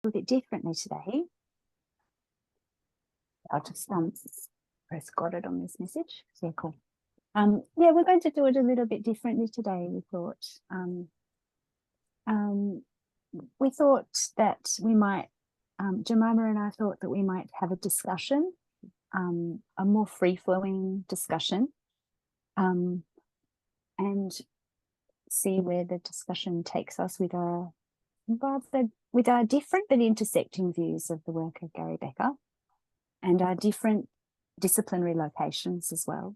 little bit differently today. I'll just press got it on this message. Yeah, cool. Yeah, we're going to do it a little bit differently today, we thought. We thought that we might, Jemima and I thought that we might have a discussion, a more free-flowing discussion, and see where the discussion takes us with our different but intersecting views of the work of Gary Becker and our different disciplinary locations as well.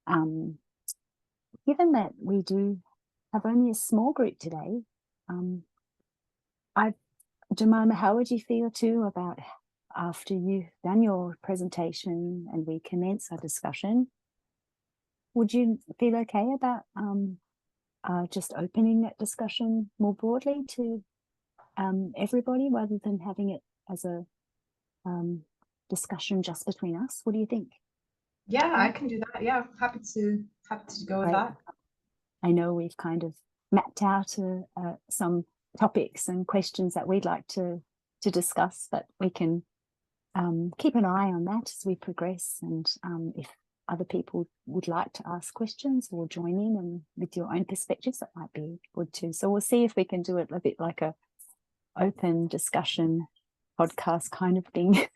Given that we do have only a small group today, Jemima, how would you feel too about after you've done your presentation and we commence our discussion? Would you feel okay about just opening that discussion more broadly to everybody rather than having it as a discussion just between us? What do you think? Yeah, I can do that. Yeah, happy to go with that. I know we've kind of mapped out some topics and questions that we'd like to discuss, but we can keep an eye on that as we progress. And if other people would like to ask questions or join in and with your own perspectives, that might be good too. So we'll see if we can do it a bit like a open discussion podcast kind of thing.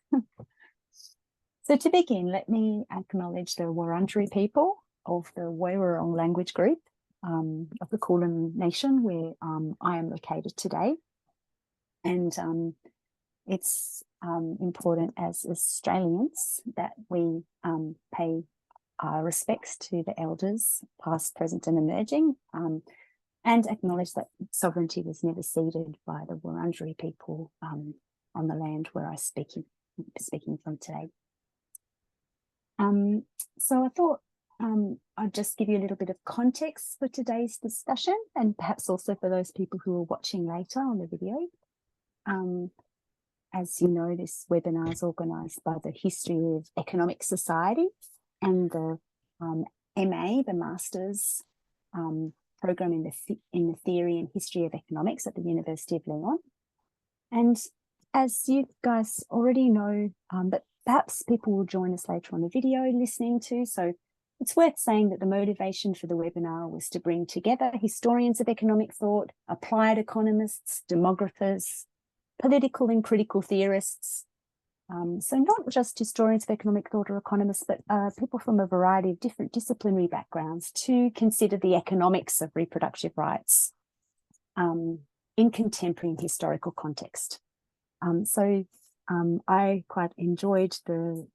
So to begin, let me acknowledge the Wurundjeri people of the Woiwurrung language group of the Kulin Nation, where I am located today. And it's important as Australians that we pay our respects to the elders, past, present and emerging, and acknowledge that sovereignty was never ceded by the Wurundjeri people on the land where I'm speaking from today. So I thought I'd just give you a little bit of context for today's discussion, and perhaps also for those people who are watching later on the video. As you know, this webinar is organised by the History of Economic Society and the MA, the Master's program in the Theory and History of Economics at the University of Leon. And as you guys already know, but perhaps people will join us later on the video listening to, so it's worth saying that the motivation for the webinar was to bring together historians of economic thought, applied economists, demographers, political and critical theorists. So not just historians of economic thought or economists, but people from a variety of different disciplinary backgrounds to consider the economics of reproductive rights in contemporary and historical context. I quite enjoyed the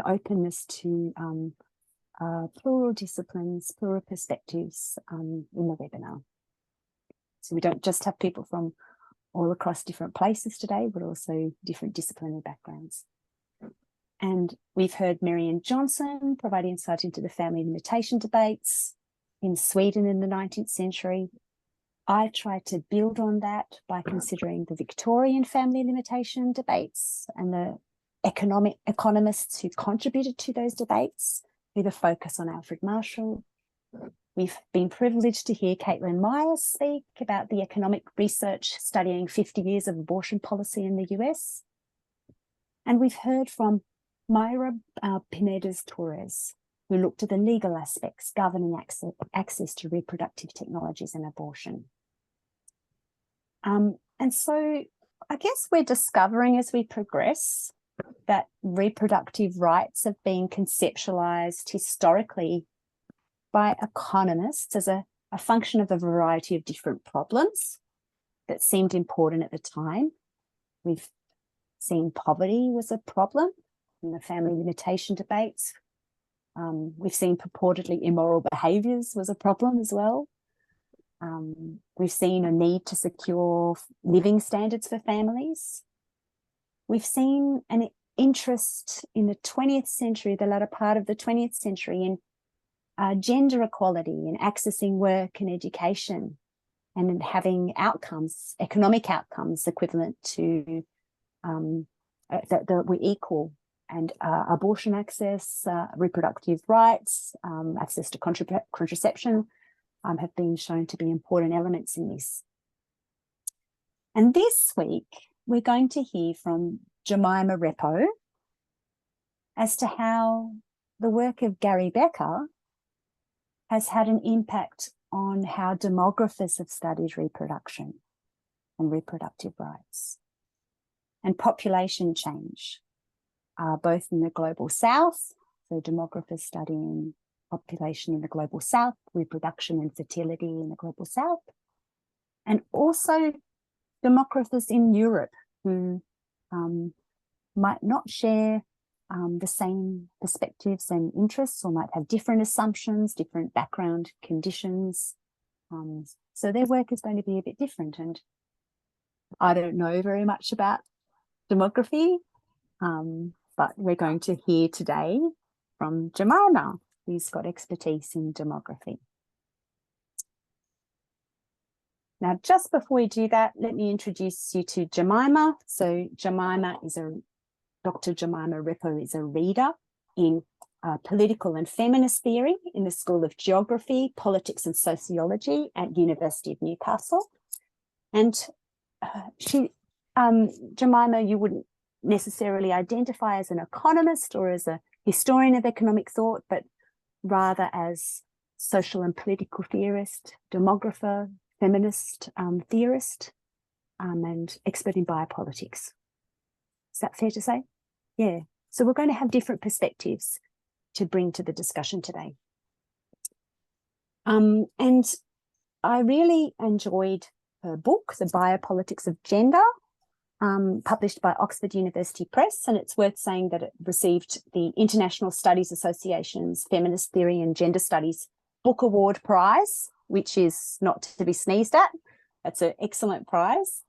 openness to plural disciplines, plural perspectives in the webinar. So we don't just have people from all across different places today, but also different disciplinary backgrounds. And we've heard Marianne Johnson provide insight into the family limitation debates in Sweden in the 19th century. I tried to build on that by considering the Victorian family limitation debates and the economists who contributed to those debates, with a focus on Alfred Marshall. We've been privileged to hear Caitlin Myers speak about the economic research studying 50 years of abortion policy in the US. And we've heard from Mayra Pinedas-Torres, who looked at the legal aspects governing access to reproductive technologies and abortion. And so I guess we're discovering as we progress that reproductive rights have been conceptualized historically by economists as a function of a variety of different problems that seemed important at the time. We've seen poverty was a problem in the family limitation debates. We've seen purportedly immoral behaviours was a problem as well. We've seen a need to secure living standards for families. We've seen an interest in the 20th century, the latter part of the 20th century, in gender equality and accessing work and education and in having outcomes, economic outcomes equivalent to that were equal, and abortion access, reproductive rights, access to contraception have been shown to be important elements in this. And this week, we're going to hear from Jemima Repo as to how the work of Gary Becker has had an impact on how demographers have studied reproduction and reproductive rights and population change, both in the global south, so demographers studying population in the global south, reproduction and fertility in the global south, and also demographers in Europe who might not share the same perspectives and interests, or might have different assumptions, different background conditions. So their work is going to be a bit different. And I don't know very much about demography, but we're going to hear today from Jemima, who's got expertise in demography. Now, just before we do that, let me introduce you to Jemima. So Dr. Jemima Repo is a reader in political and feminist theory in the School of Geography, Politics and Sociology at University of Newcastle. And Jemima, you wouldn't necessarily identify as an economist or as a historian of economic thought, but rather as social and political theorist, demographer, feminist theorist, and expert in biopolitics. Is that fair to say? Yeah. So we're going to have different perspectives to bring to the discussion today. And I really enjoyed her book, The Biopolitics of Gender, published by Oxford University Press, and it's worth saying that it received the International Studies Association's Feminist Theory and Gender Studies Book Award Prize, which is not to be sneezed at. That's an excellent prize.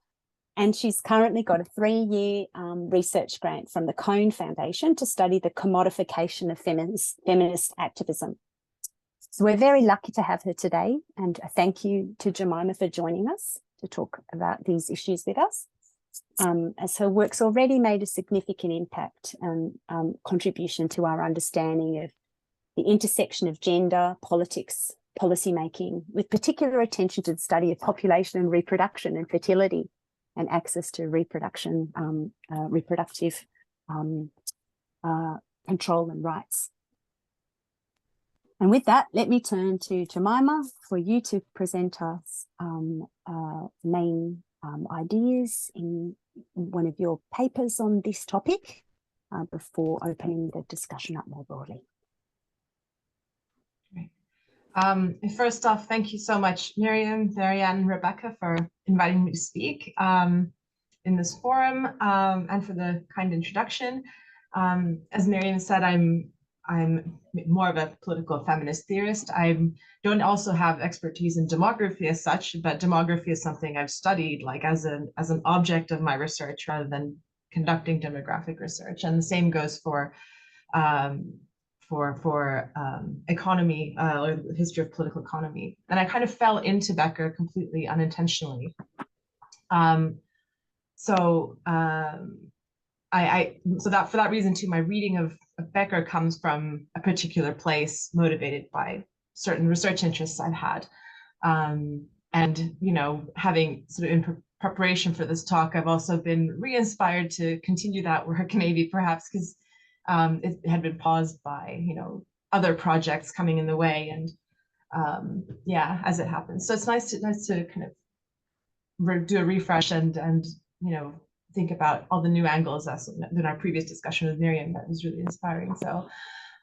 And she's currently got a 3-year research grant from the Cone Foundation to study the commodification of feminist activism. So we're very lucky to have her today, and a thank you to Jemima for joining us to talk about these issues with us, as her work's already made a significant impact and contribution to our understanding of the intersection of gender, politics, policymaking, with particular attention to the study of population and reproduction and fertility and access to reproduction, reproductive control and rights. And with that, let me turn to Jemima for you to present us main ideas in one of your papers on this topic before opening the discussion up more broadly. First off, thank you so much, Miriam, Marianne, and Rebecca, for inviting me to speak in this forum and for the kind introduction. As Miriam said, I'm more of a political feminist theorist. I don't also have expertise in demography as such, but demography is something I've studied like as an object of my research rather than conducting demographic research. And the same goes for economy or the history of political economy. And I kind of fell into Becker completely unintentionally. So for that reason too, my reading of Becker comes from a particular place motivated by certain research interests I've had. And, you know, having sort of in preparation for this talk, I've also been re-inspired to continue that work, maybe perhaps because it had been paused by, you know, other projects coming in the way, and yeah, as it happens. So it's nice to kind of do a refresh and you know, think about all the new angles as in our previous discussion with Miriam. That was really inspiring. So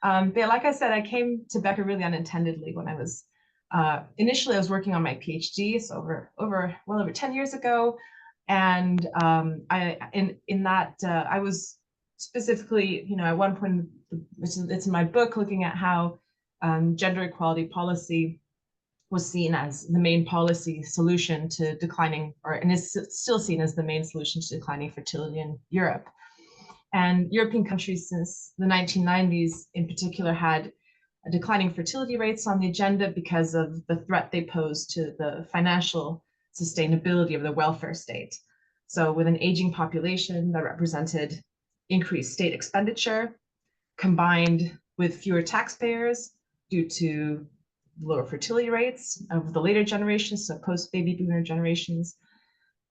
but yeah, like I said, I came to Becker really unintendedly when I was initially I was working on my PhD, so well over 10 years ago, and I was specifically, you know, at one point, it's in my book, looking at how gender equality policy was seen as the main policy solution to declining, and is still seen as the main solution to declining fertility in Europe. And European countries since the 1990s in particular had declining fertility rates on the agenda because of the threat they pose to the financial sustainability of the welfare state. So with an aging population that represented increased state expenditure combined with fewer taxpayers due to lower fertility rates of the later generations, so post-baby boomer generations,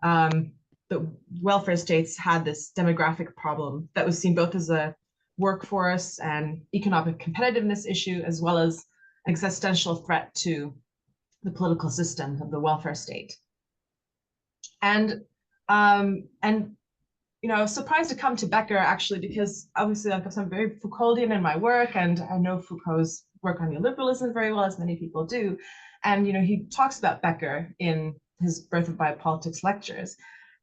the the welfare states had this demographic problem that was seen both as a workforce and economic competitiveness issue, as well as existential threat to the political system of the welfare state. And you know, I was surprised to come to Becker actually, because obviously I'm very Foucauldian in my work, and I know Foucault's work on neoliberalism very well, as many people do. And you know, he talks about Becker in his Birth of Biopolitics lectures.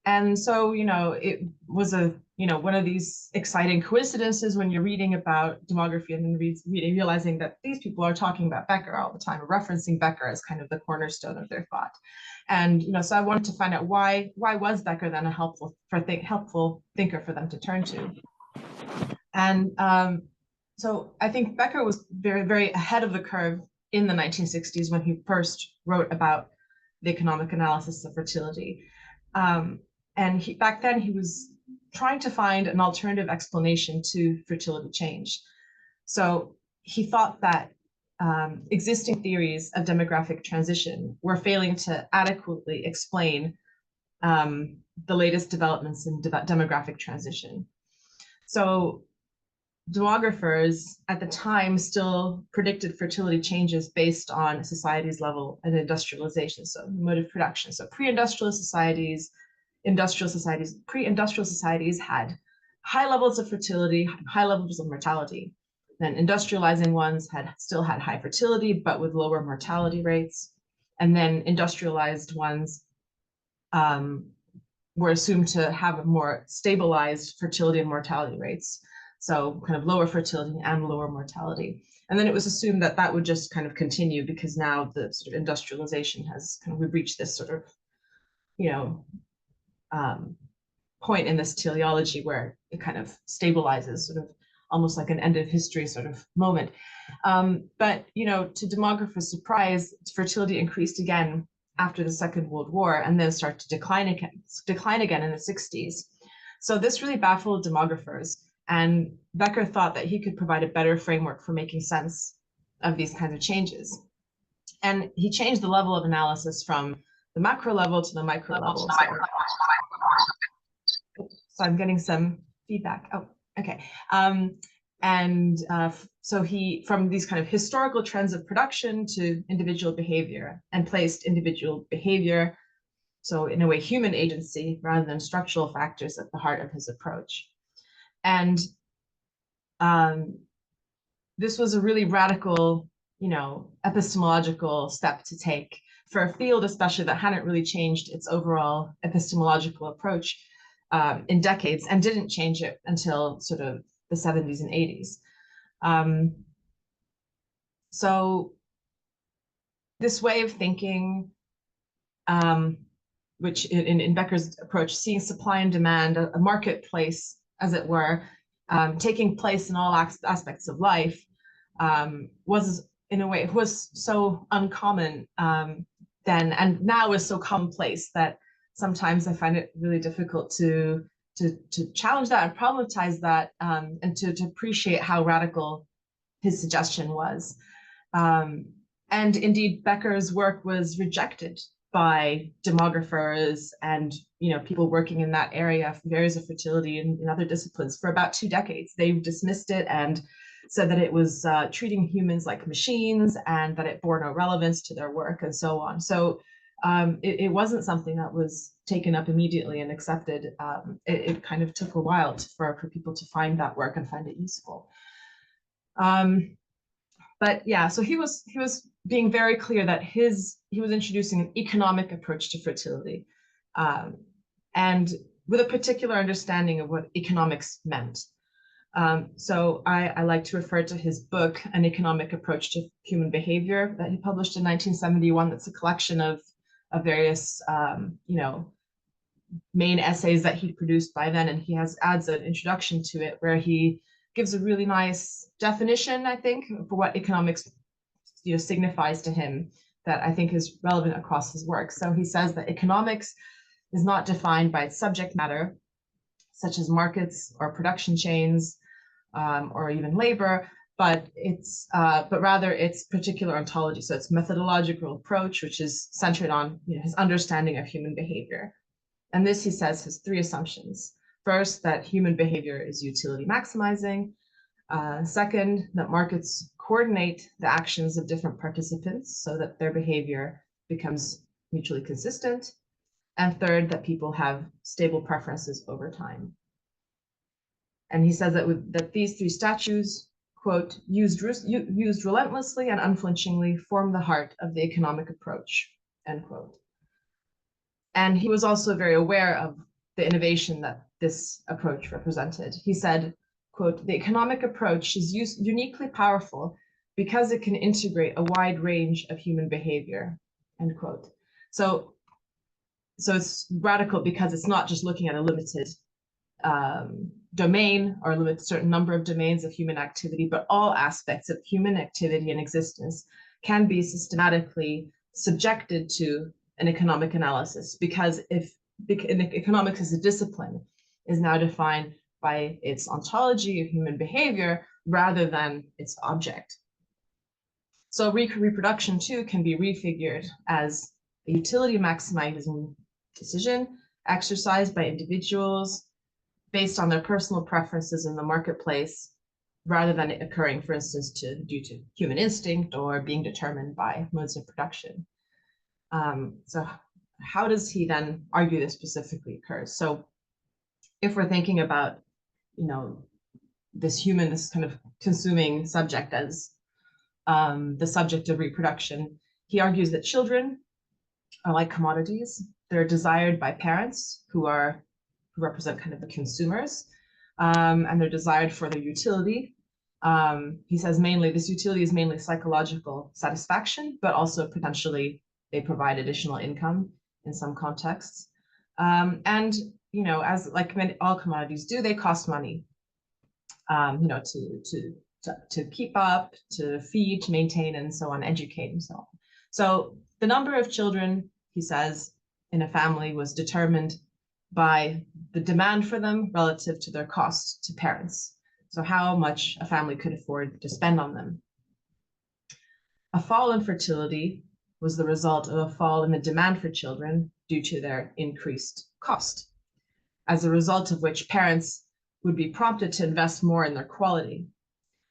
And so, you know, it was one of these exciting coincidences when you're reading about demography and then realizing that these people are talking about Becker all the time, referencing Becker as kind of the cornerstone of their thought. And, you know, so I wanted to find out why was Becker then a helpful thinker for them to turn to. And so I think Becker was very, very ahead of the curve in the 1960s when he first wrote about the economic analysis of fertility. And back then he was trying to find an alternative explanation to fertility change. So he thought that existing theories of demographic transition were failing to adequately explain the latest developments in demographic transition. So demographers at the time still predicted fertility changes based on society's level of industrialization, so mode of production. So pre-industrial societies, pre-industrial societies had high levels of fertility, high levels of mortality. Then industrializing ones still had high fertility, but with lower mortality rates. And then industrialized ones were assumed to have more stabilized fertility and mortality rates. So kind of lower fertility and lower mortality. And then it was assumed that that would just kind of continue because now the sort of industrialization has kind of, we've reached this sort of, you know, point in this teleology where it kind of stabilizes, sort of almost like an end of history sort of moment. But, you know, to demographers' surprise, fertility increased again after the Second World War and then started to decline again in the 60s. So this really baffled demographers. And Becker thought that he could provide a better framework for making sense of these kinds of changes. And he changed the level of analysis from the macro level to the micro level. So I'm getting some feedback. Oh, okay. So he, from these kind of historical trends of production to individual behavior, and placed individual behavior, so in a way human agency rather than structural factors, at the heart of his approach. And this was a really radical, you know, epistemological step to take for a field, especially that hadn't really changed its overall epistemological approach in decades, and didn't change it until sort of the 70s and 80s. So this way of thinking, which in Becker's approach, seeing supply and demand, a marketplace, as it were, taking place in all aspects of life, was, in a way, was so uncommon then, and now is so commonplace that sometimes I find it really difficult to challenge that and problematize that, and to appreciate how radical his suggestion was. And indeed, Becker's work was rejected by demographers and, you know, people working in that area, areas of fertility and in other disciplines for about 2 decades. They dismissed it and said that it was treating humans like machines and that it bore no relevance to their work and so on. So it wasn't something that was taken up immediately and accepted. It kind of took a while for people to find that work and find it useful. But yeah, so he was being very clear that he was introducing an economic approach to fertility, and with a particular understanding of what economics meant. So I like to refer to his book, An Economic Approach to Human Behavior, that he published in 1971. That's a collection of various, you know, main essays that he produced by then, and he adds an introduction to it where he gives a really nice definition, I think, for what economics, you know, signifies to him, that I think is relevant across his work. So he says that economics is not defined by its subject matter, such as markets or production chains, or even labor, but rather its particular ontology. So its methodological approach, which is centered on, you know, his understanding of human behavior. And this, he says, has three assumptions. First, that human behavior is utility maximizing. Second, that markets coordinate the actions of different participants so that their behavior becomes mutually consistent. And third, that people have stable preferences over time. And he says that these three statutes, quote, used relentlessly and unflinchingly, form the heart of the economic approach, end quote. And he was also very aware of the innovation that this approach represented. He said, quote, the economic approach is uniquely powerful because it can integrate a wide range of human behavior, end quote. So it's radical because it's not just looking at a limited domain or a certain number of domains of human activity, but all aspects of human activity and existence can be systematically subjected to an economic analysis, because if economics as a discipline is now defined by its ontology of human behavior rather than its object. So reproduction too can be refigured as a utility maximizing decision exercised by individuals based on their personal preferences in the marketplace, rather than it occurring, for instance, due to human instinct or being determined by modes of production. So how does he then argue this specifically occurs? So if we're thinking about, this kind of consuming subject as the subject of reproduction, he argues that children are like commodities. They're desired by parents who represent kind of the consumers, and they're desired for their utility. He says this utility is mainly psychological satisfaction, but also potentially they provide additional income in some contexts. And, as like all commodities do, they cost money, to keep up, to feed, to maintain, and so on, educate, and so on. So the number of children, he says, in a family was determined by the demand for them relative to their cost to parents. So how much a family could afford to spend on them. A fall in fertility was the result of a fall in the demand for children due to their increased cost, as a result of which parents would be prompted to invest more in their quality.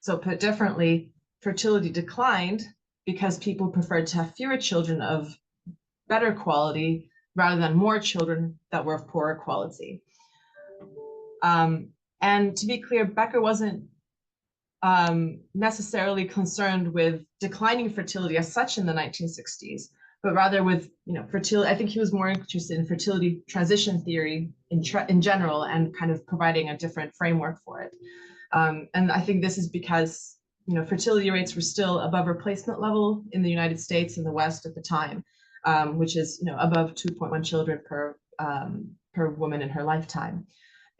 So put differently, fertility declined because people preferred to have fewer children of better quality rather than more children that were of poorer quality. And to be clear, Becker wasn't necessarily concerned with declining fertility as such in the 1960s, but rather with fertility. I think he was more interested in fertility transition theory in general and kind of providing a different framework for it. And I think this is because fertility rates were still above replacement level in the United States and the West at the time, which is above 2.1 children per woman in her lifetime.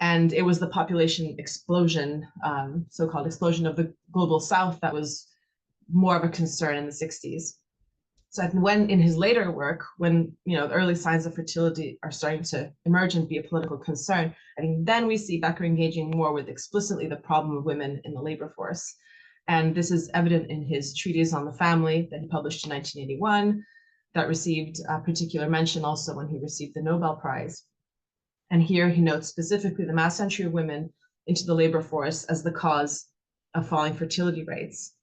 And it was the population explosion, so-called explosion of the global South, that was more of a concern in the 60s. So when in his later work, when the early signs of fertility are starting to emerge and be a political concern, I think then we see Becker engaging more with explicitly the problem of women in the labor force. And this is evident in his treatise on the family that he published in 1981, that received a particular mention also when he received the Nobel Prize. And here he notes specifically the mass entry of women into the labor force as the cause of falling fertility rates.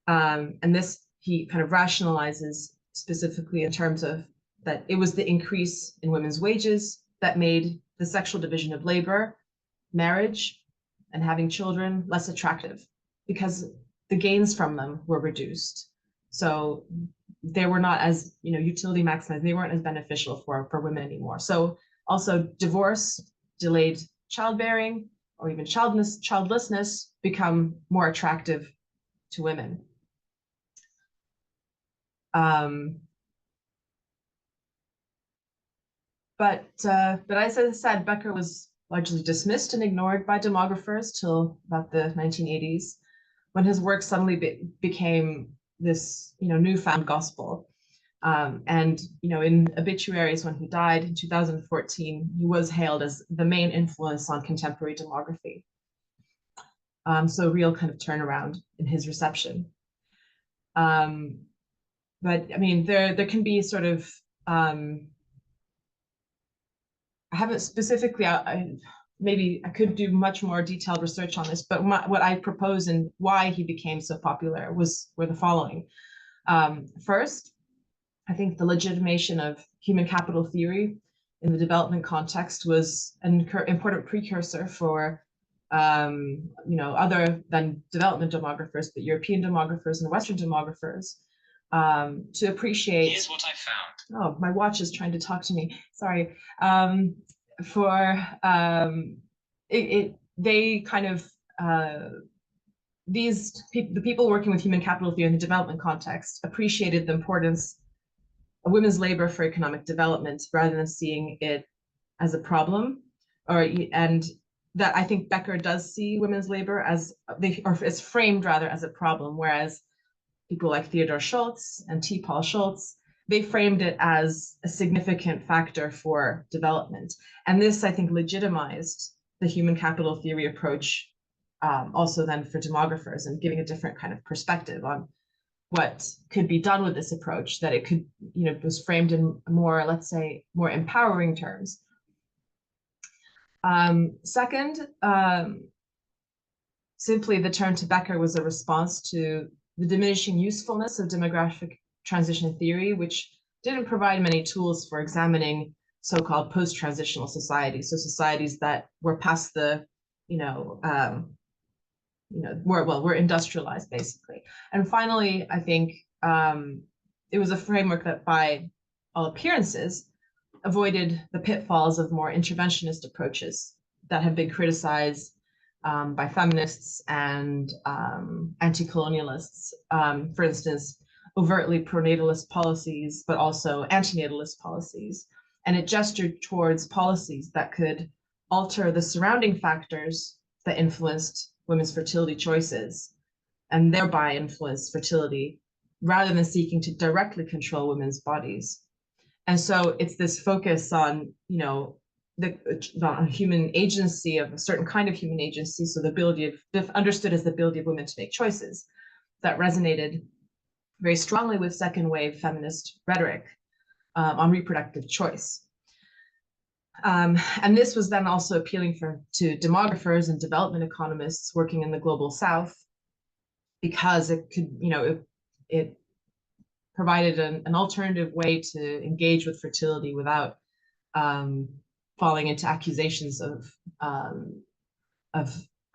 And this he kind of rationalizes specifically in terms of that it was the increase in women's wages that made the sexual division of labor, marriage, and having children less attractive, because the gains from them were reduced. So they were not as utility maximized. They weren't as beneficial for women anymore. So also divorce, delayed childbearing, or even childlessness become more attractive to women. But as I said, Becker was largely dismissed and ignored by demographers till about the 1980s, when his work suddenly became this newfound gospel. And in obituaries when he died in 2014, he was hailed as the main influence on contemporary demography. So a real kind of turnaround in his reception. But I mean, there can be sort of haven't specifically, maybe I could do much more detailed research on this, but what I propose and why he became so popular were the following. First, I think the legitimation of human capital theory in the development context was an important precursor for, other than development demographers, but European demographers and Western demographers, to appreciate. Here's what I found. Oh, my watch is trying to talk to me. Sorry. They kind of, the people working with human capital theory in the development context appreciated the importance of women's labor for economic development rather than seeing it as a problem, and that I think Becker does see women's labor as it's framed rather as a problem, whereas people like Theodore Schultz and T. Paul Schultz, they framed it as a significant factor for development. And this, I think, legitimized the human capital theory approach, also then for demographers, and giving a different kind of perspective on what could be done with this approach, that it could, was framed in more, let's say, more empowering terms. Second, simply the turn to Becker was a response to the diminishing usefulness of demographic transition theory, which didn't provide many tools for examining so-called post-transitional societies, so societies that were past the, were industrialized basically. And finally, I think it was a framework that, by all appearances, avoided the pitfalls of more interventionist approaches that have been criticized by feminists and anti-colonialists. For instance, overtly pronatalist policies, but also antinatalist policies. And it gestured towards policies that could alter the surrounding factors that influenced women's fertility choices and thereby influence fertility, rather than seeking to directly control women's bodies. And so it's this focus on, the human agency, of a certain kind of human agency, so the ability of, understood as the ability of women to make choices, that resonated very strongly with second wave feminist rhetoric on reproductive choice. And this was then also appealing to demographers and development economists working in the global South, because it could, it provided an alternative way to engage with fertility without falling into accusations of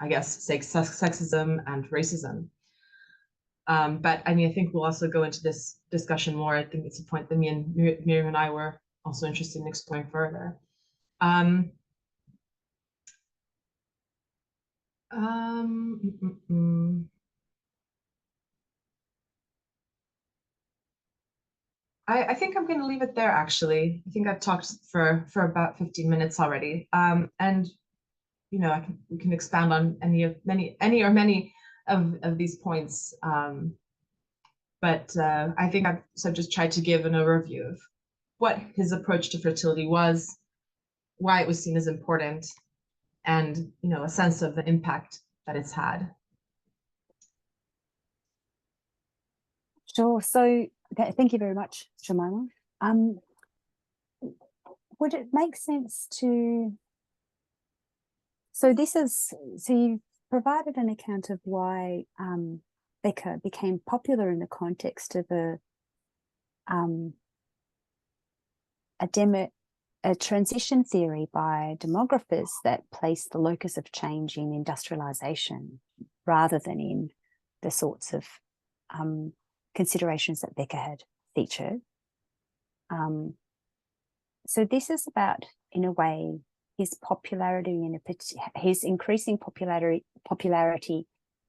I guess, sexism and racism. But I mean, I think we'll also go into this discussion more. I think it's a point that me and Miriam and I were also interested in exploring further. I think I'm going to leave it there, actually. I think I've talked for about 15 minutes already. And, we can expand on any or many of these points. But I think I've just tried to give an overview of what his approach to fertility was, why it was seen as important, and, a sense of the impact that it's had. Sure. So, okay, thank you very much, Jemima. Would it make sense to... So you've provided an account of why Becker became popular in the context of a transition theory by demographers that placed the locus of change in industrialization rather than in the sorts of considerations that Becker had featured. So this is about, in a way, his popularity his increasing popularity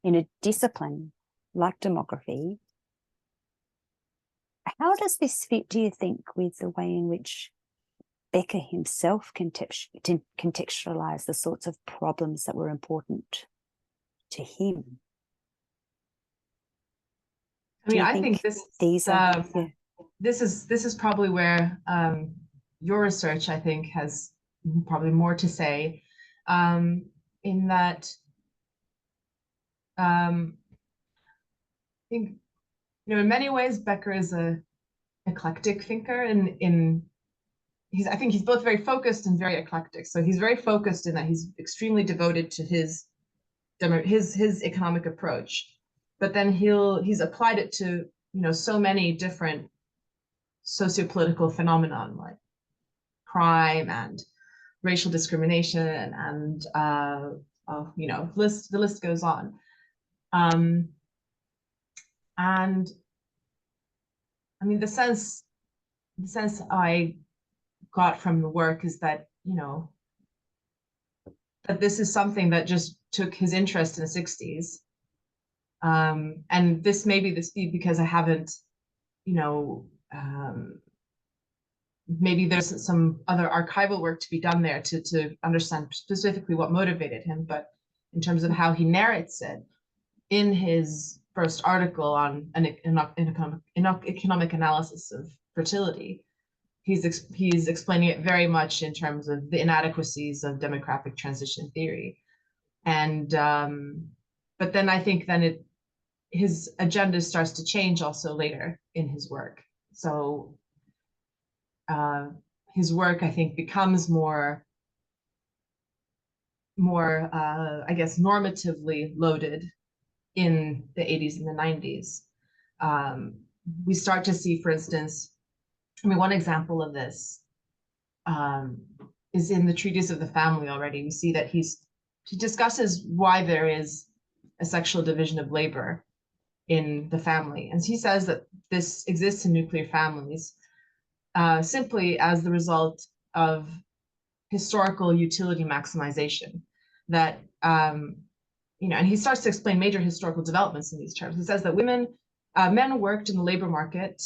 in a discipline like demography. How does this fit, do you think, with the way in which Becker himself contextualized the sorts of problems that were important to him? I mean, I think this is probably where your research, I think, has probably more to say, in that I think, in many ways, Becker is a eclectic thinker in I think he's both very focused and very eclectic. So he's very focused in that he's extremely devoted to his economic approach, but then he's applied it to, so many different sociopolitical phenomenon like crime and racial discrimination and the list goes on. And I mean, the sense I got from the work is that, that this is something that just took his interest in the 60s. And this may be the speed because I haven't, maybe there's some other archival work to be done there to understand specifically what motivated him. But in terms of how he narrates it in his first article on an economic analysis of fertility, he's explaining it very much in terms of the inadequacies of demographic transition theory. And but then I think then his agenda starts to change also later in his work. So his work, I think, becomes more I guess, normatively loaded in the 80s and the 90s. We start to see, for instance, I mean, one example of this is in the Treatise of the Family already. We see that he discusses why there is a sexual division of labor in the family. And he says that this exists in nuclear families simply as the result of historical utility maximization. That, and he starts to explain major historical developments in these terms. He says that men worked in the labor market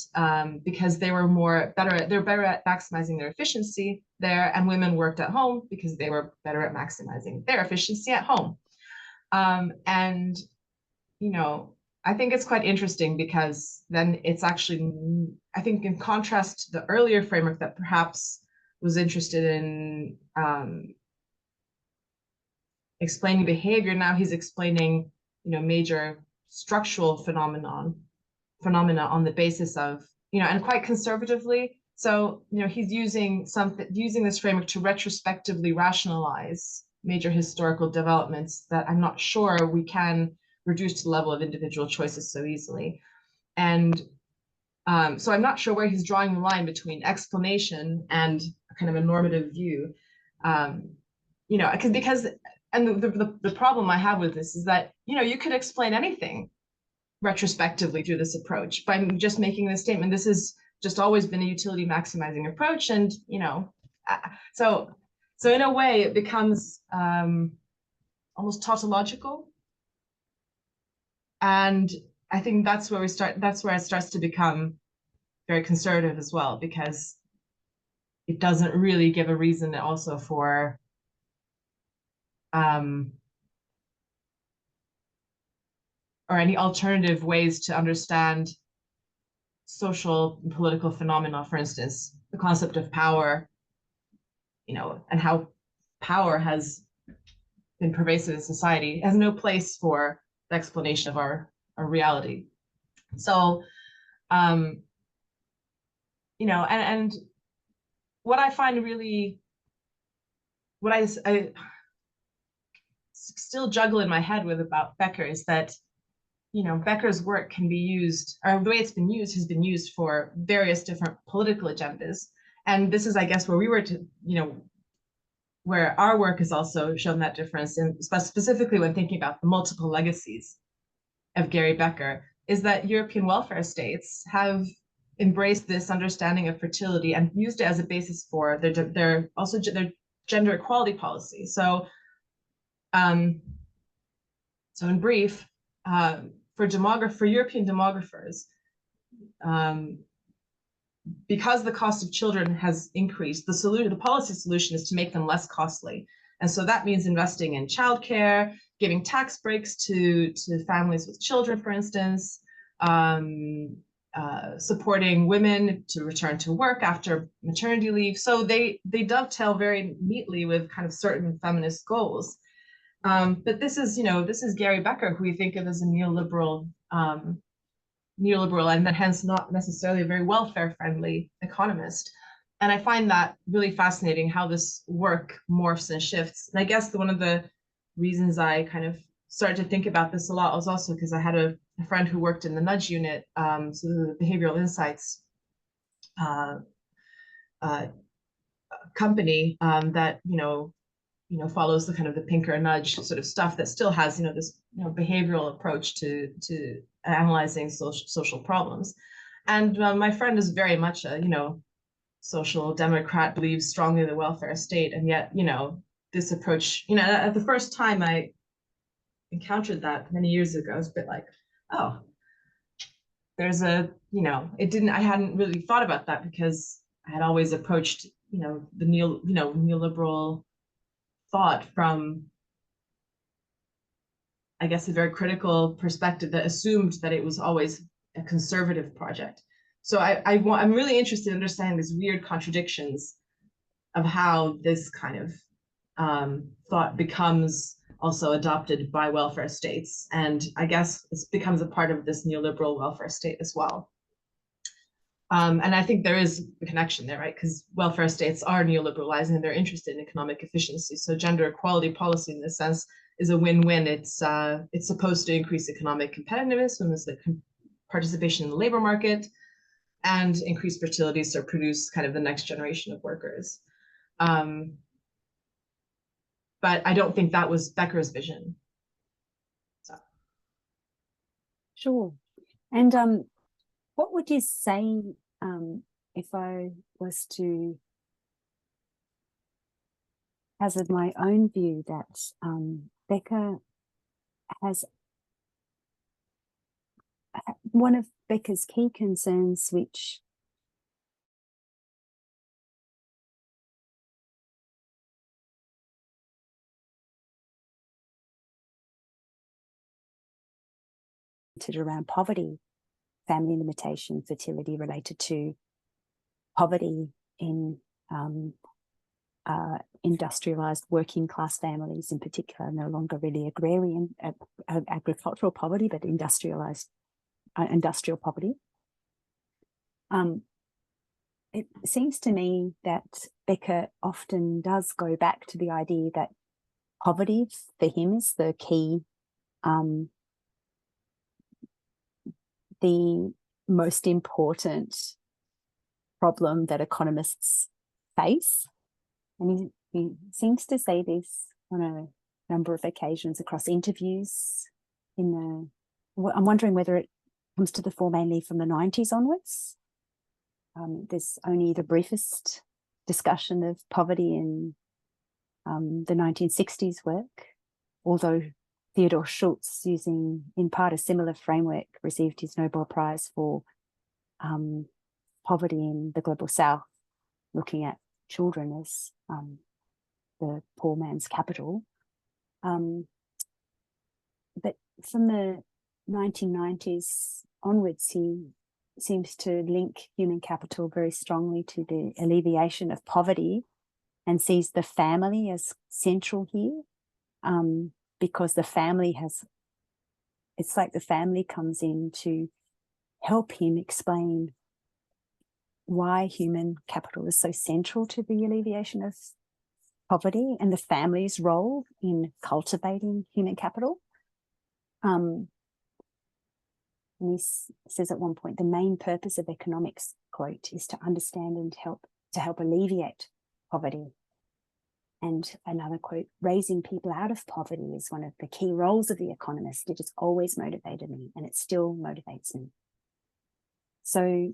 because they were better at maximizing their efficiency there, and women worked at home because they were better at maximizing their efficiency at home. And, I think it's quite interesting because then it's actually, I think, in contrast to the earlier framework that perhaps was interested in explaining behavior. Now he's explaining, major structural phenomena on the basis of, and quite conservatively. So, he's using this framework to retrospectively rationalize major historical developments that I'm not sure we can reduce to the level of individual choices so easily. And so I'm not sure where he's drawing the line between explanation and kind of a normative view. Because the problem I have with this is that, you could explain anything retrospectively through this approach by just making this statement. This has just always been a utility maximizing approach. And, so in a way it becomes almost tautological. And I think that's where it starts to become very conservative as well, because it doesn't really give a reason also for or any alternative ways to understand social and political phenomena. For instance, the concept of power, and how power has been pervasive in society, has no place for the explanation of our reality. So, and what I find really, what I still juggle in my head with about Becker is that, Becker's work can be used, or the way it's been used has been used for various different political agendas. And this is, I guess, where we were to, where our work has also shown that difference, and specifically when thinking about the multiple legacies of Gary Becker, is that European welfare states have embraced this understanding of fertility and used it as a basis for their gender equality policy. So, so in brief, for European demographers, because the cost of children has increased, the policy solution is to make them less costly. And so that means investing in childcare, giving tax breaks to families with children, for instance, supporting women to return to work after maternity leave. So they dovetail very neatly with kind of certain feminist goals. But this is Gary Becker, who we think of as a neoliberal, and then hence not necessarily a very welfare-friendly economist. And I find that really fascinating how this work morphs and shifts. And I guess one of the reasons I kind of started to think about this a lot was also because I had a friend who worked in the nudge unit, so the behavioral insights uh, uh, company that follows the kind of the Pinker nudge sort of stuff that still has this behavioral approach to analyzing social problems. And my friend is very much a social democrat, believes strongly in the welfare state, and yet this approach, at the first time I encountered that many years ago, it's a bit like, oh, there's a I hadn't really thought about that, because I had always approached the neoliberal thought from, I guess, a very critical perspective that assumed that it was always a conservative project. So I'm really interested in understanding these weird contradictions of how this kind of thought becomes also adopted by welfare states. And I guess it becomes a part of this neoliberal welfare state as well. And I think there is a connection there, right? Because welfare states are neoliberalizing and they're interested in economic efficiency. So gender equality policy, in this sense, is a win-win. It's supposed to increase economic competitiveness and the participation in the labor market, and increase fertility, so produce kind of the next generation of workers. But I don't think that was Becker's vision. So. Sure. And what would you say if I was to hazard my own view that Becker has one of Becker's key concerns, which around poverty, family limitation, fertility related to poverty in industrialized working class families in particular, no longer really agrarian, agricultural poverty, but industrialized, industrial poverty. It seems to me that Becker often does go back to the idea that poverty for him is the key, the most important problem that economists face. And he seems to say this on a number of occasions across interviews. I'm wondering whether it comes to the fore mainly from the 90s onwards. There's only the briefest discussion of poverty in the 1960s work, although Theodore Schultz, using in part a similar framework, received his Nobel Prize for poverty in the global south, looking at children as the poor man's capital. But from the 1990s onwards, he seems to link human capital very strongly to the alleviation of poverty, and sees the family as central here, because the family it's like the family comes in to help him explain why human capital is so central to the alleviation of poverty and the family's role in cultivating human capital. And he says at one point, the main purpose of economics, quote, is to understand and help alleviate poverty. And another quote, raising people out of poverty is one of the key roles of the economist. It has always motivated me, and it still motivates me. So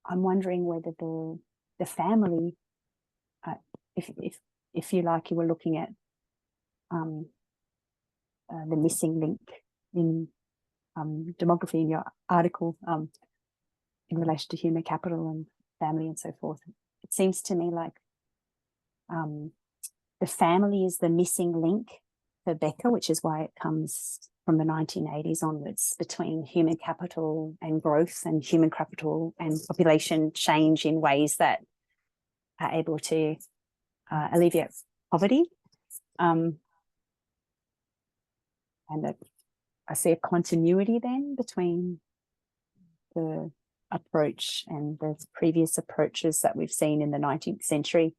I'm wondering whether the family, if you like, you were looking at the missing link in demography in your article in relation to human capital and family and so forth. It seems to me like the family is the missing link for Becker, which is why it comes from the 1980s onwards, between human capital and growth, and human capital and population change in ways that are able to alleviate poverty. And that I see a continuity then between the approach and the previous approaches that we've seen in the 19th century,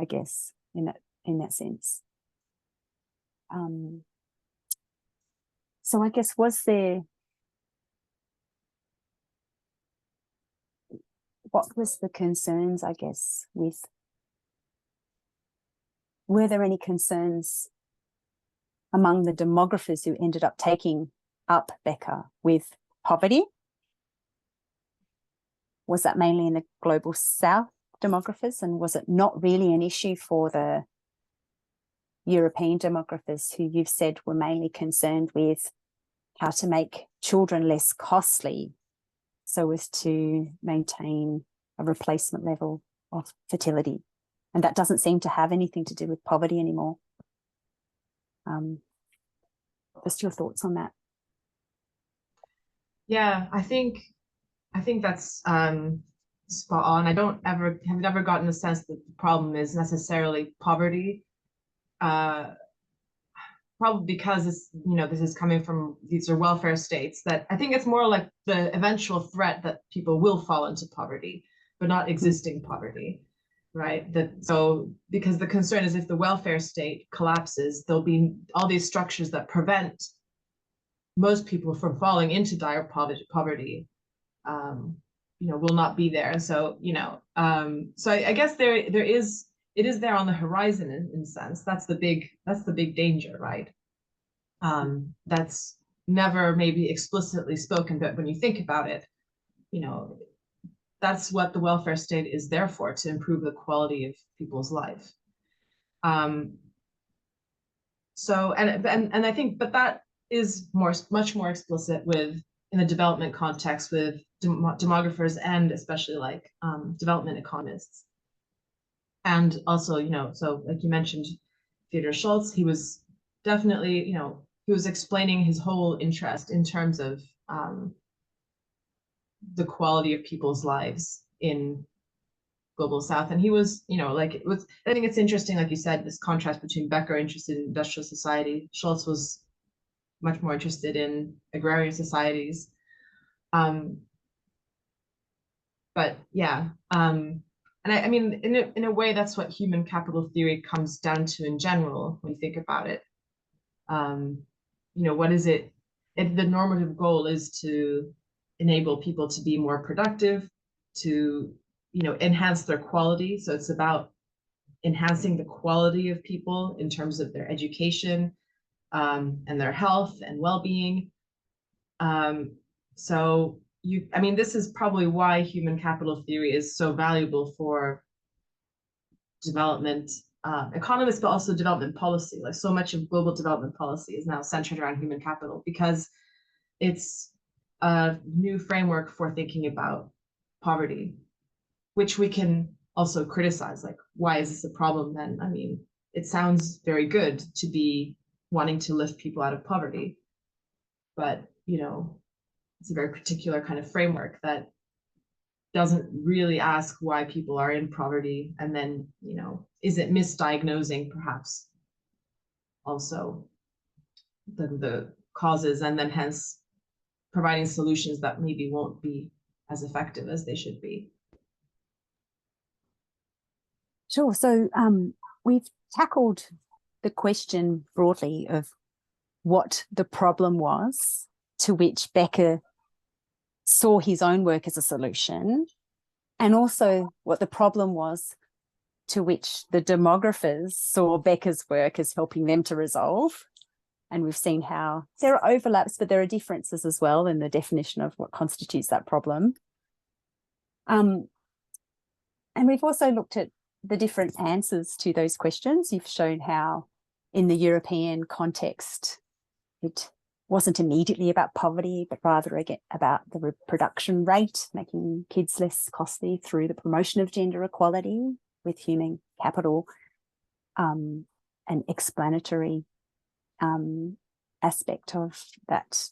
I guess, in that sense. So I guess what was the concerns, I guess, were there any concerns among the demographers who ended up taking up Becker with poverty? Was that mainly in the global South demographers, and was it not really an issue for the European demographers who you've said were mainly concerned with how to make children less costly so as to maintain a replacement level of fertility? And that doesn't seem to have anything to do with poverty anymore. Just your thoughts on that? Yeah, I think that's spot on. Have never gotten the sense that the problem is necessarily poverty. Probably because this is coming from, these are welfare states, that I think it's more like the eventual threat that people will fall into poverty, but not existing poverty, right? So because the concern is if the welfare state collapses, there'll be all these structures that prevent most people from falling into dire poverty, will not be there. So, so I guess it is there on the horizon in a sense. That's the big danger, right? That's never maybe explicitly spoken, but when you think about it, that's what the welfare state is there for, to improve the quality of people's life. So, and I think, but that is much more explicit in the development context with demographers, and especially like development economists. And also, so like you mentioned, Theodor Schultz, he was definitely, he was explaining his whole interest in terms of the quality of people's lives in global South. And he was, I think it's interesting, like you said, this contrast between Becker interested in industrial society. Schultz was much more interested in agrarian societies. But yeah, and I mean, in a way, that's what human capital theory comes down to in general, when you think about it. What is it? The normative goal is to enable people to be more productive, to, enhance their quality. So it's about enhancing the quality of people in terms of their education, and their health and well-being. So this is probably why human capital theory is so valuable for development economists, but also development policy. Like, so much of global development policy is now centered around human capital, because it's a new framework for thinking about poverty, which we can also criticize. Like, why is this a problem then? I mean, it sounds very good to be wanting to lift people out of poverty, but it's a very particular kind of framework that doesn't really ask why people are in poverty, and then, is it misdiagnosing perhaps also the causes, and then hence providing solutions that maybe won't be as effective as they should be. Sure. So we've tackled the question broadly of what the problem was, to which Becker saw his own work as a solution, and also what the problem was to which the demographers saw Becker's work as helping them to resolve. And we've seen how there are overlaps, but there are differences as well in the definition of what constitutes that problem. And we've also looked at the different answers to those questions. You've shown how in the European context, it wasn't immediately about poverty, but rather again about the reproduction rate, making kids less costly through the promotion of gender equality with human capital, an explanatory aspect of that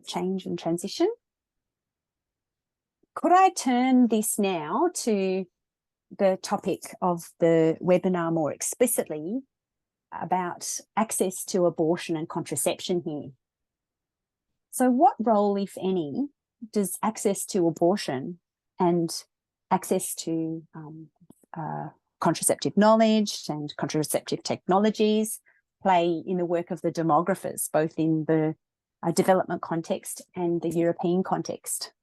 change and transition. Could I turn this now to the topic of the webinar more explicitly, about access to abortion and contraception here? So what role, if any, does access to abortion and access to contraceptive knowledge and contraceptive technologies play in the work of the demographers, both in the development context and the European context?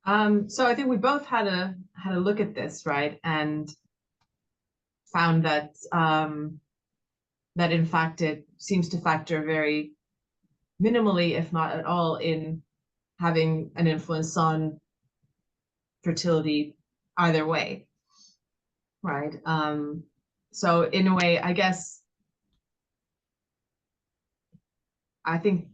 So I think we both had a look at this, right, and found that that in fact it seems to factor very minimally, if not at all, in having an influence on fertility either way, right? So in a way, I guess, I think,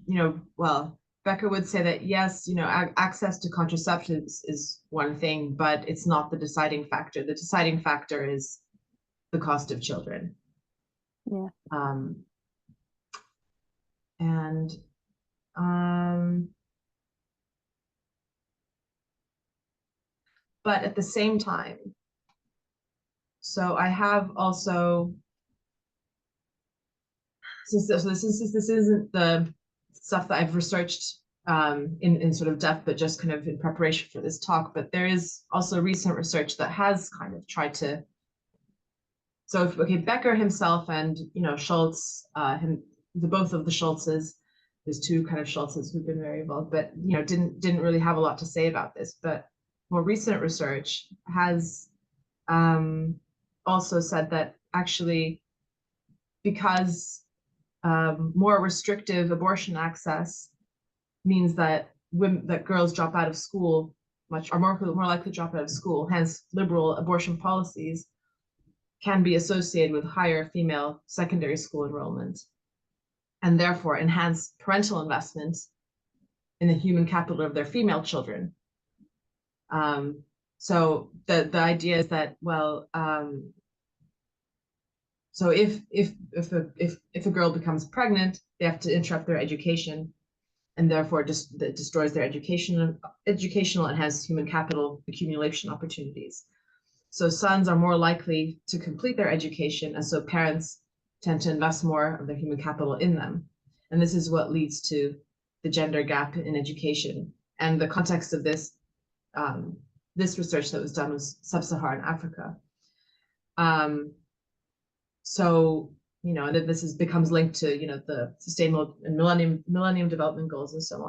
well, Becker would say that yes, access to contraceptives is one thing, but it's not the deciding factor. The deciding factor is the cost of children. Yeah. But at the same time, so I have also, since this isn't the stuff that I've researched in sort of depth, but just kind of in preparation for this talk, but there is also recent research that has kind of tried to, so if, okay, Becker himself and, Schultz, the both of the Schultzes, there's two kind of Schultzes who've been very involved, but, didn't really have a lot to say about this. But more recent research has also said that actually, because more restrictive abortion access means that girls drop out of school are more likely to drop out of school. Hence, liberal abortion policies can be associated with higher female secondary school enrollment, and therefore enhance parental investment in the human capital of their female children. So the idea is that, well, so if a girl becomes pregnant, they have to interrupt their education, and therefore that destroys their educational and has human capital accumulation opportunities. So sons are more likely to complete their education, and so parents tend to invest more of their human capital in them. And this is what leads to the gender gap in education. And the context of this this research that was done was sub-Saharan Africa. So, and then this becomes linked to, the sustainable and millennium development goals and so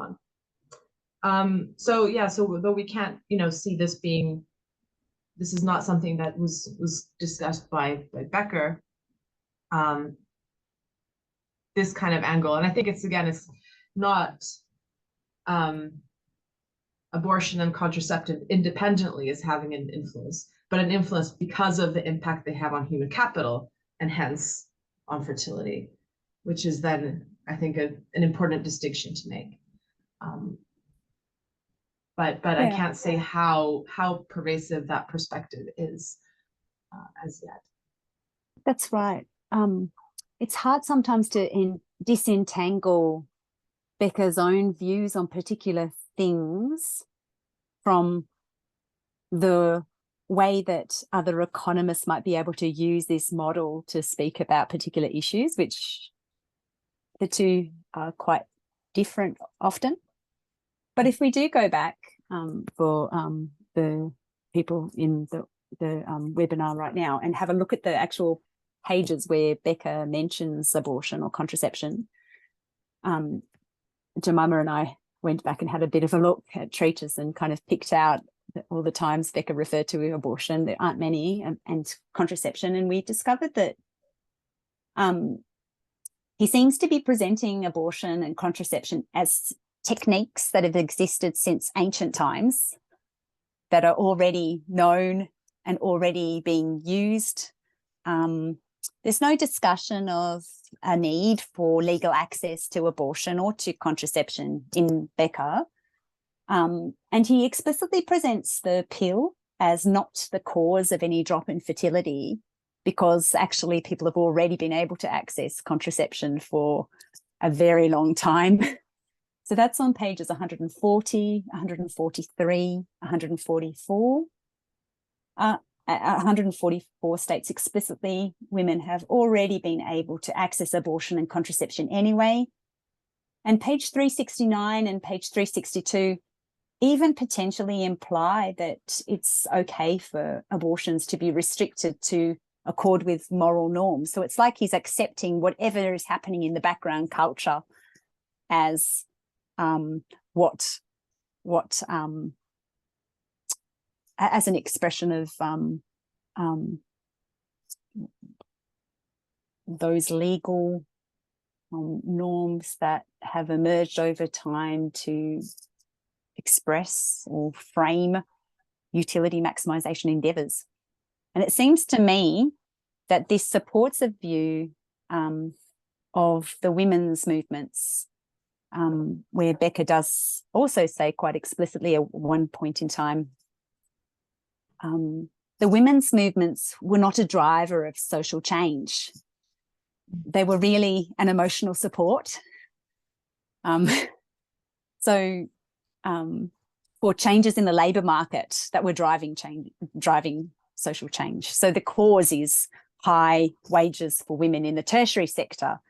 on. So yeah, so though we can't, see this is not something that was discussed by Becker, this kind of angle. And I think it's not abortion and contraceptive independently is having an influence, but an influence because of the impact they have on human capital and hence on fertility, which is then, I think, an important distinction to make. But yeah. I can't say how pervasive that perspective is as yet. That's right. It's hard sometimes to disentangle Becker's own views on particular things from the way that other economists might be able to use this model to speak about particular issues, which the two are quite different often. But if we do go back for the people in the webinar right now and have a look at the actual pages where Becker mentions abortion or contraception, Jemima and I went back and had a bit of a look at treatise and kind of picked out all the times Becker referred to abortion. There aren't many, and contraception, and we discovered that he seems to be presenting abortion and contraception as techniques that have existed since ancient times, that are already known and already being used. There's no discussion of a need for legal access to abortion or to contraception in Becker. And he explicitly presents the pill as not the cause of any drop in fertility, because actually people have already been able to access contraception for a very long time. So that's on pages 140, 143, 144. 144 states explicitly women have already been able to access abortion and contraception anyway. And page 369 and page 362 even potentially imply that it's okay for abortions to be restricted to accord with moral norms. So it's like he's accepting whatever is happening in the background culture as as an expression of those legal norms that have emerged over time to express or frame utility maximization endeavors. And it seems to me that this supports a view of the women's movements, where Becker does also say quite explicitly at one point in time, the women's movements were not a driver of social change. They were really an emotional support. For changes in the labour market that were driving social change. So the cause is high wages for women in the tertiary sector,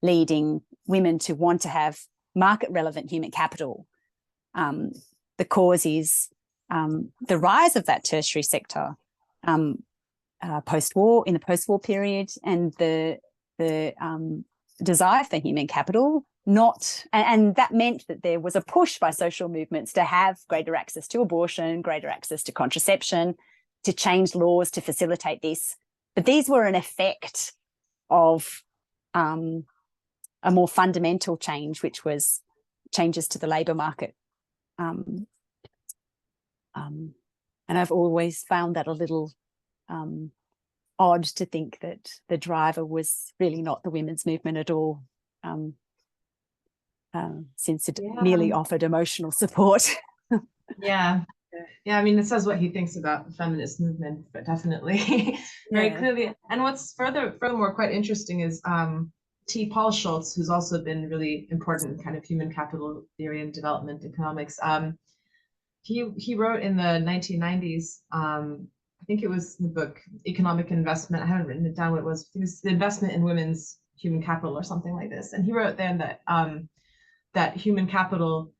leading women to want to have market-relevant human capital. The cause is the rise of that tertiary sector post-war, in the post-war period, and the desire for human capital. And that meant that there was a push by social movements to have greater access to abortion, greater access to contraception, to change laws to facilitate this. But these were an effect of a more fundamental change, which was changes to the labour market. And I've always found that a little odd to think that the driver was really not the women's movement at all. Since it merely offered emotional support. Yeah. I mean, it says what he thinks about the feminist movement, but definitely very clearly. And what's furthermore quite interesting is T. Paul Schultz, who's also been really important in kind of human capital theory and development economics. He wrote in the 1990s, I think it was the book Economic Investment. I haven't written it down what it was. It was the investment in women's human capital or something like this. And he wrote then that that human capital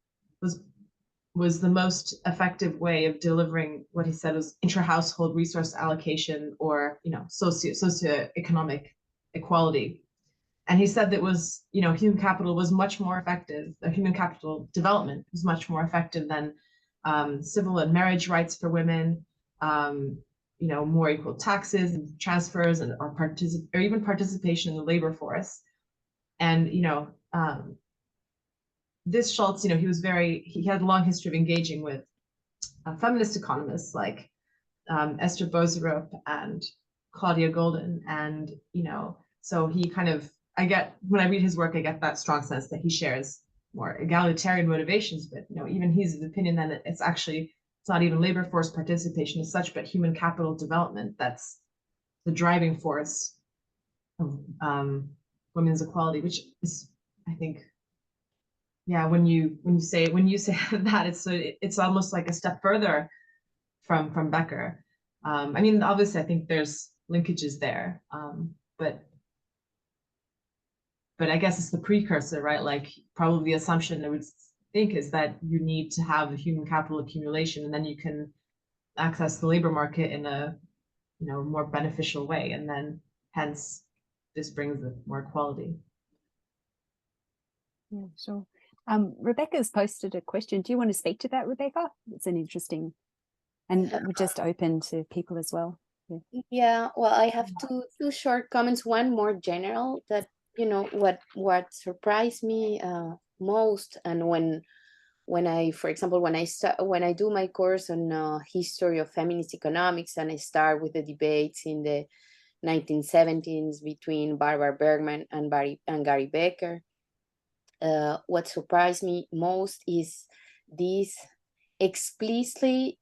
was the most effective way of delivering what he said was intra-household resource allocation, or socioeconomic equality. And he said that was, human capital was much more effective. Human capital development was much more effective than civil and marriage rights for women, more equal taxes and transfers, or even participation in the labor force. And this Schultz, he had a long history of engaging with feminist economists like Esther Boserup and Claudia Golden. And, so he kind of, when I read his work, I get that strong sense that he shares more egalitarian motivations, but, even he's of the opinion that it's not even labor force participation as such, but human capital development that's the driving force of women's equality, which is, I think, when you say that, it's almost like a step further from Becker. I mean, obviously, I think there's linkages there, but I guess it's the precursor, right? Like, probably the assumption I would think is that you need to have a human capital accumulation, and then you can access the labor market in a more beneficial way, and then hence this brings more equality. Yeah, sure. Rebecca's posted a question. Do you want to speak to that, Rebecca? It's an interesting, and we're just open to people as well. Yeah, well, I have two short comments. One more general, that what surprised me most, and when I, for example, when I do my course on history of feminist economics, and I start with the debates in the 1970s between Barbara Bergman and Gary Becker. What surprised me most is this explicitly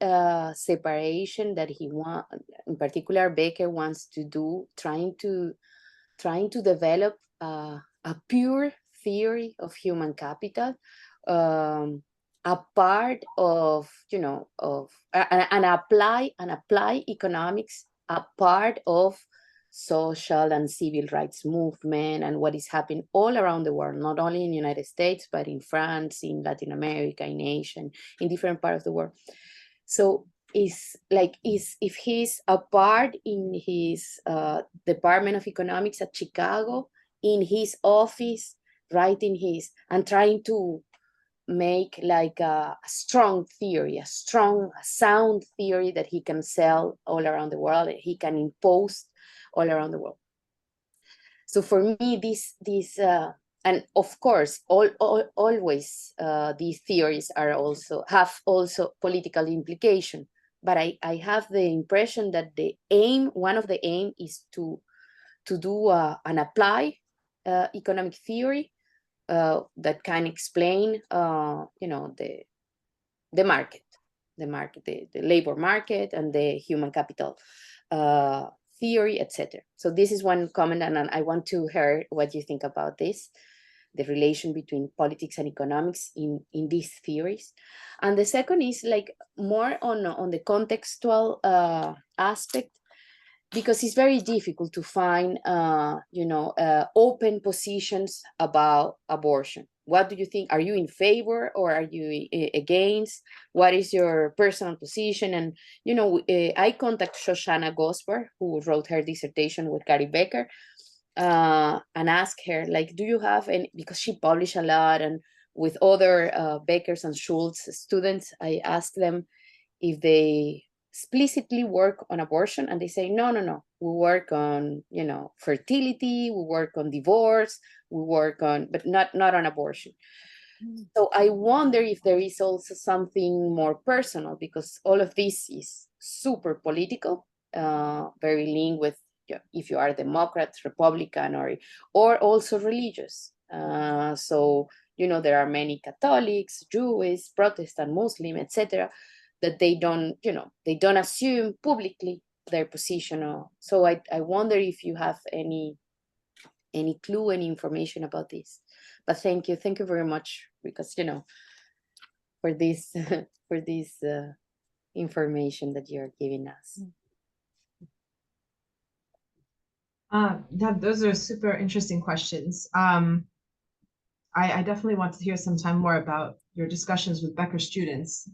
separation that in particular Becker wants to do, trying to develop a pure theory of human capital, a part of and apply economics, a part of social and civil rights movement and what is happening all around the world, not only in the United States, but in France, in Latin America, in Asia, in different parts of the world. So if he's a part in his Department of Economics at Chicago, in his office, writing his, and trying to make like a strong theory, a strong, sound theory that he can sell all around the world, that he can impose all around the world. So for me, this and of course, always these theories are have political implication. But I have the impression that one of the aim is to do and apply economic theory that can explain, the market, the labor market, and the human capital theory, etc. So this is one comment, and I want to hear what you think about this, the relation between politics and economics in these theories. And the second is like more on the contextual aspect, because it's very difficult to find, open positions about abortion. What do you think? Are you in favor or are you against? What is your personal position? And, I contact Shoshana Gosper, who wrote her dissertation with Gary Becker, and ask her, like, do you have any, because she published a lot, and with other Beckers and Schultz students, I asked them if they explicitly work on abortion, and they say, no, we work on, fertility, we work on divorce, we work on, but not on abortion. So I wonder if there is also something more personal, because all of this is super political, very linked with if you are Democrat, Republican, or also religious. So, there are many Catholics, Jewish, Protestant, Muslim, etc., that they don't assume publicly their position. So I wonder if you have any clue, any information about this. But thank you very much, because for this for this information that you're giving us. Those are super interesting questions. I definitely want to hear sometime more about your discussions with Becker students.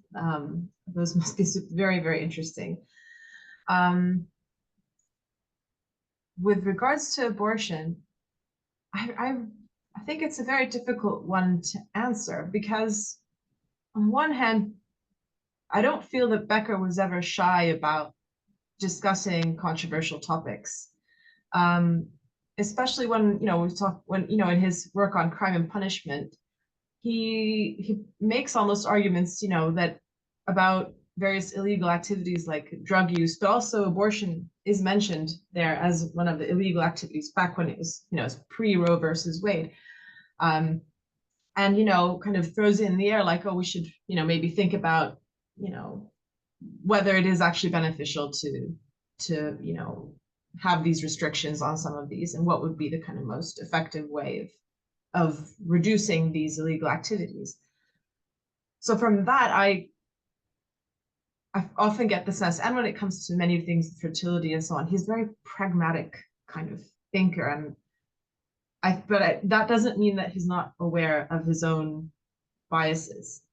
Those must be very, very interesting. With regards to abortion, I think it's a very difficult one to answer, because on one hand, I don't feel that Becker was ever shy about discussing controversial topics. Especially when, in his work on crime and punishment, he makes almost arguments, that about various illegal activities like drug use, but also abortion is mentioned there as one of the illegal activities back when it was, pre-Roe versus Wade. And, kind of throws it in the air like, oh, we should, maybe think about, whether it is actually beneficial to have these restrictions on some of these, and what would be the kind of most effective way of reducing these illegal activities. So from that, I often get the sense, and when it comes to many things, fertility and so on, he's a very pragmatic kind of thinker. And that doesn't mean that he's not aware of his own biases.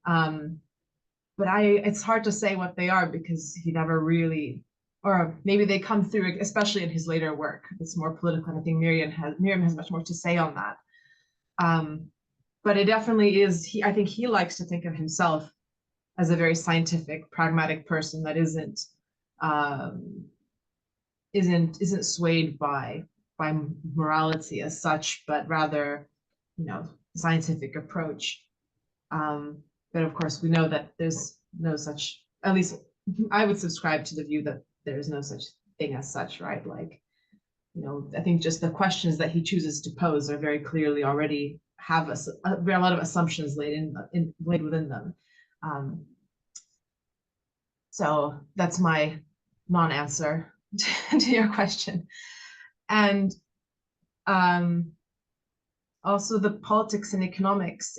But it's hard to say what they are, because he never really, or maybe they come through, especially in his later work. It's more political, and I think Miriam has much more to say on that. But it definitely is, I think he likes to think of himself as a very scientific, pragmatic person that isn't swayed by morality as such, but rather, scientific approach. But of course, we know that there's no such, at least I would subscribe to the view that there's no such thing as such, right? Like, I think just the questions that he chooses to pose are very clearly already have a lot of assumptions laid within them. So that's my non-answer to your question. And also the politics and economics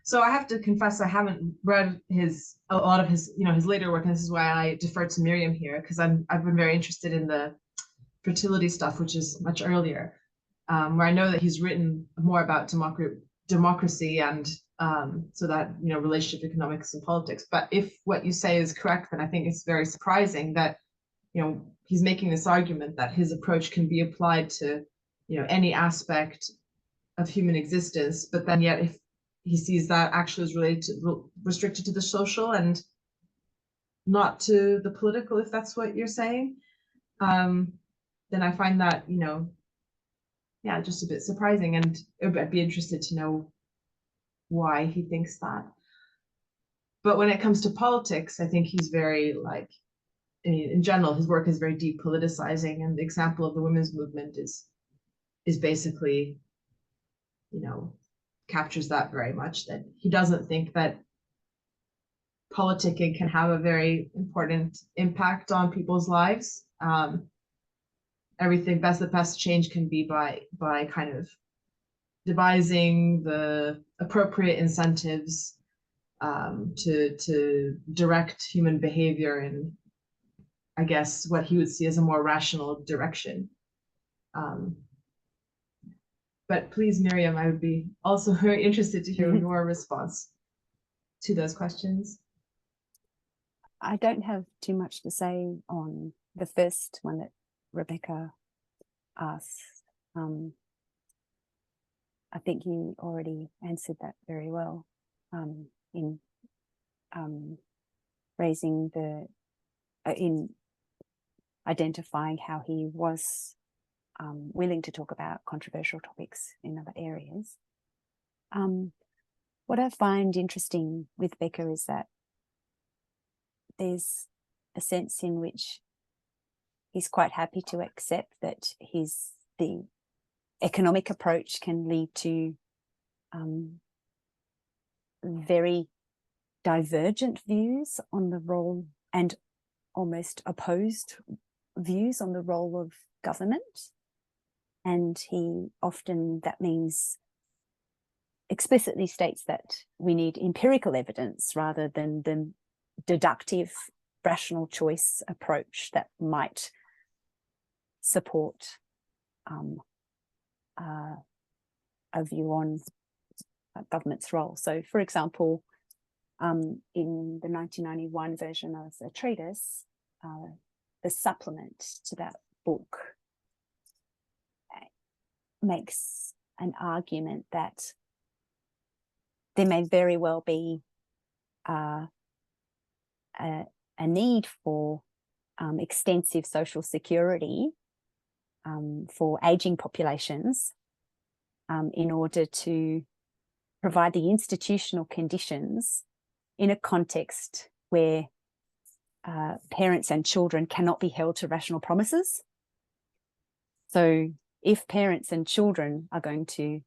so I have to confess, I haven't read a lot of his later work, and this is why I defer to Miriam here, because I've been very interested in the fertility stuff, which is much earlier, where I know that he's written more about democracy and so that, you know, relationship economics and politics. But if what you say is correct, then I think it's very surprising that, you know, he's making this argument that his approach can be applied to, you know, any aspect of human existence, but then yet if he sees that actually is related to, restricted to the social and not to the political, if that's what you're saying, then I find that, you know, yeah, just a bit surprising, and I'd be interested to know why he thinks that. But when it comes to politics, I think he's very, like, in general, his work is very depoliticizing, and the example of the women's movement is basically, you know, captures that very much, that he doesn't think that politicking can have a very important impact on people's lives. Everything, the best change can be by kind of devising the appropriate incentives to direct human behavior in, I guess, what he would see as a more rational direction. But please, Miriam, I would be also very interested to hear your response to those questions. I don't have too much to say on the first one that Rebecca asked. I think you already answered that very well in raising the, in identifying how he was willing to talk about controversial topics in other areas. What I find interesting with Becker is that there's a sense in which he's quite happy to accept that the economic approach can lead to very divergent views on the role and almost opposed views on the role of government. And he often, that means, explicitly states that we need empirical evidence rather than the deductive rational choice approach that might support a view on government's role. So, for example, in the 1991 version of the treatise, the supplement to that book makes an argument that there may very well be a need for extensive social security for ageing populations in order to provide the institutional conditions in a context where parents and children cannot be held to rational promises. So if parents and children are going to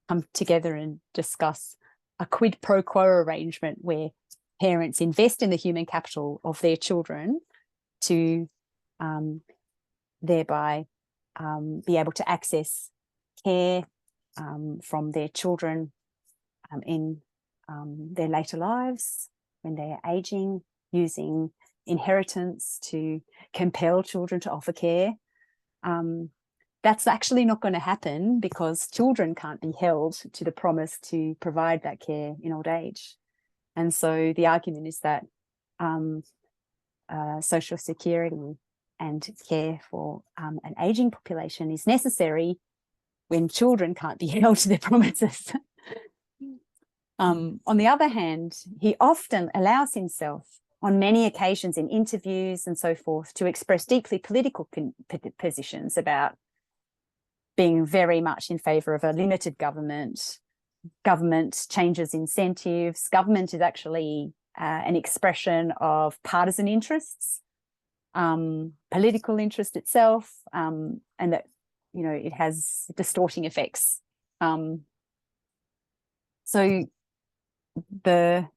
come together and discuss a quid pro quo arrangement where parents invest in the human capital of their children to thereby be able to access care from their children in their later lives when they are aging, using inheritance to compel children to offer care. That's actually not going to happen because children can't be held to the promise to provide that care in old age. And so the argument is that social security and care for an ageing population is necessary when children can't be held to their promises. On the other hand, he often allows himself on many occasions in interviews and so forth to express deeply political positions about being very much in favour of a limited government. Government changes incentives. Government is actually an expression of partisan interests, political interest itself, and that, you know, it has distorting effects. So the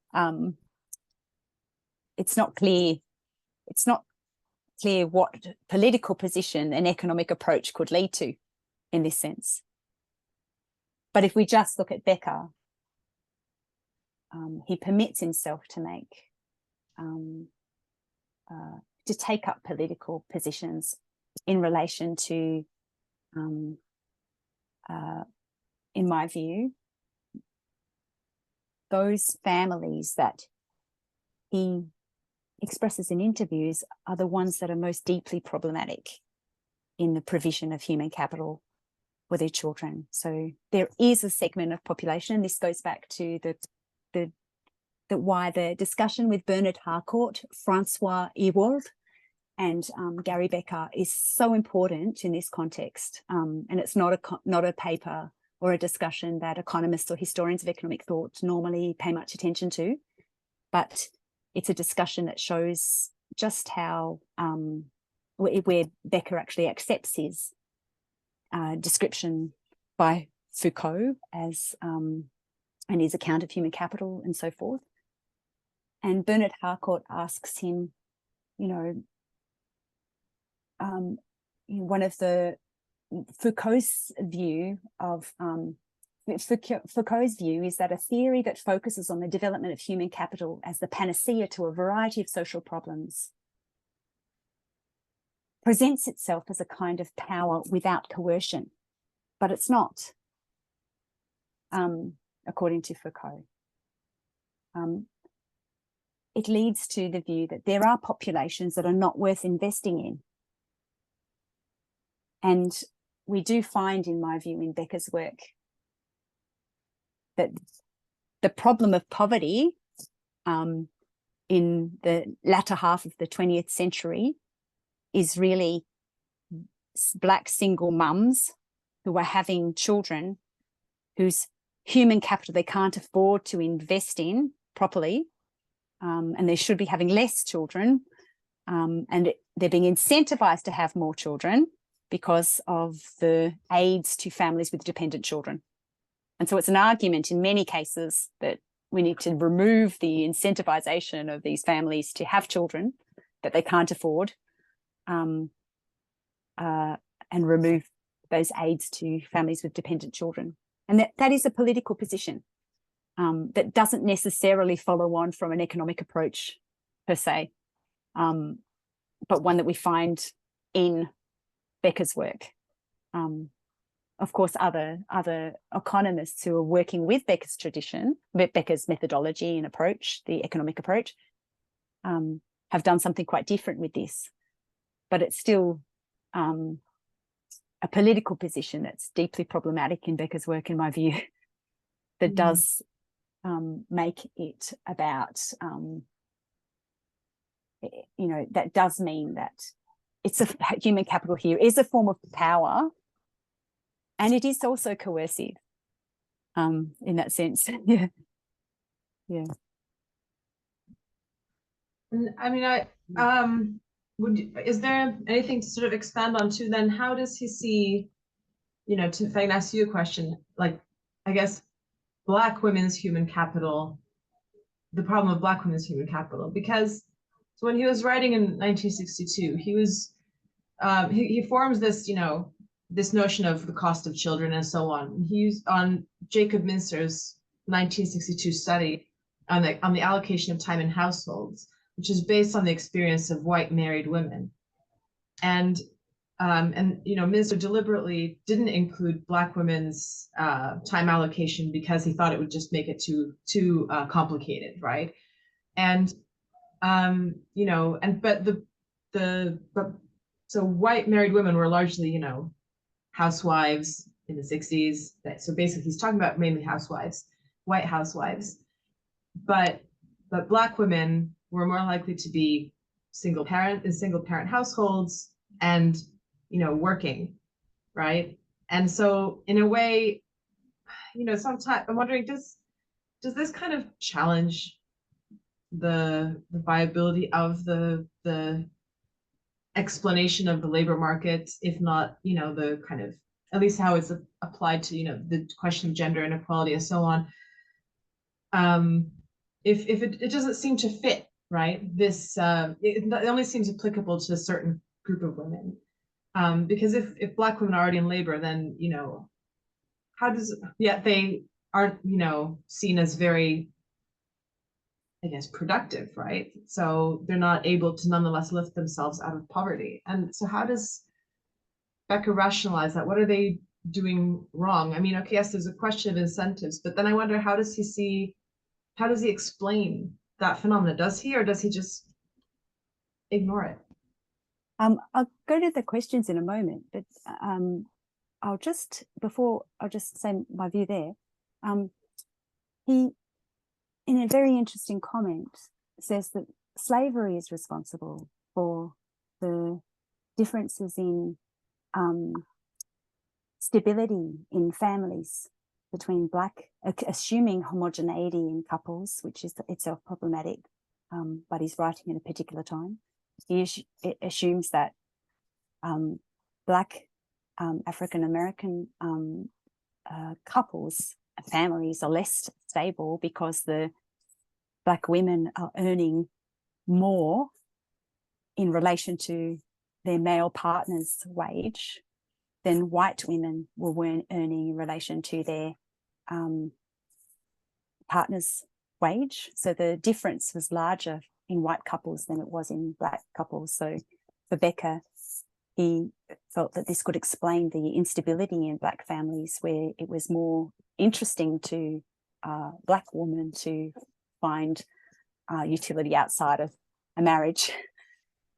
it's not clear what political position an economic approach could lead to in this sense. But if we just look at Becker, he permits himself to make to take up political positions in relation to, in my view, those families that he expresses in interviews are the ones that are most deeply problematic in the provision of human capital for their children. So there is a segment of population, and this goes back to why the discussion with Bernard Harcourt, Francois Ewald, and Gary Becker is so important in this context. And it's not a paper or a discussion that economists or historians of economic thought normally pay much attention to, but it's a discussion that shows just how, where Becker actually accepts his description by Foucault as, and his account of human capital and so forth. And Bernard Harcourt asks him, one of the Foucault's view is that a theory that focuses on the development of human capital as the panacea to a variety of social problems presents itself as a kind of power without coercion, but it's not, according to Foucault. It leads to the view that there are populations that are not worth investing in. And we do find, in my view, in Becker's work, that the problem of poverty in the latter half of the 20th century is really Black single mums who are having children whose human capital they can't afford to invest in properly, and they should be having less children, and they're being incentivized to have more children because of the aids to families with dependent children. And so it's an argument in many cases that we need to remove the incentivization of these families to have children that they can't afford, and remove those aids to families with dependent children. And that is a political position that doesn't necessarily follow on from an economic approach per se, but one that we find in Becker's work. Of course, other economists who are working with Becker's tradition, Becker's methodology and approach, the economic approach, have done something quite different with this. But it's still a political position that's deeply problematic in Becker's work, in my view, that does make it about, that does mean that it's a human capital here is a form of power, and it is also coercive in that sense. Yeah. I mean, is there anything to sort of expand on too? Then how does he see, if I can ask you a question, like, I guess Black women's human capital, the problem of Black women's human capital, because so when he was writing in 1962, he was he forms this, this notion of the cost of children and so on. He used on Jacob Minster's 1962 study on the allocation of time in households, which is based on the experience of white married women. And Minster deliberately didn't include Black women's time allocation because he thought it would just make it too complicated, right? And so white married women were largely, housewives in the 60s. So basically, he's talking about mainly housewives, white housewives, but Black women were more likely to be single parent households and working, right? And so in a way, sometimes I'm wondering, does this kind of challenge the viability of the explanation of the labor market, if not the kind of, at least how it's applied to the question of gender inequality and so on, if it doesn't seem to fit, right? This it only seems applicable to a certain group of women, because if Black women are already in labor, then how does, yet they aren't seen as very I guess, productive, right? So they're not able to nonetheless lift themselves out of poverty. And so how does Becker rationalize that? What are they doing wrong? I mean, okay, yes, there's a question of incentives, but then I wonder, how does he explain that phenomenon? Does he, or does he just ignore it? I'll go to the questions in a moment, but I'll just say my view there. He, in a very interesting comment, says that slavery is responsible for the differences in stability in families between Black, assuming homogeneity in couples, which is itself problematic, but he's writing in a particular time. It assumes that Black African-American couples, families are less stable because the Black women are earning more in relation to their male partner's wage than white women were earning in relation to their partner's wage. So the difference was larger in white couples than it was in Black couples. So for Becker, he felt that this could explain the instability in Black families, where it was more interesting to a Black woman to find utility outside of a marriage.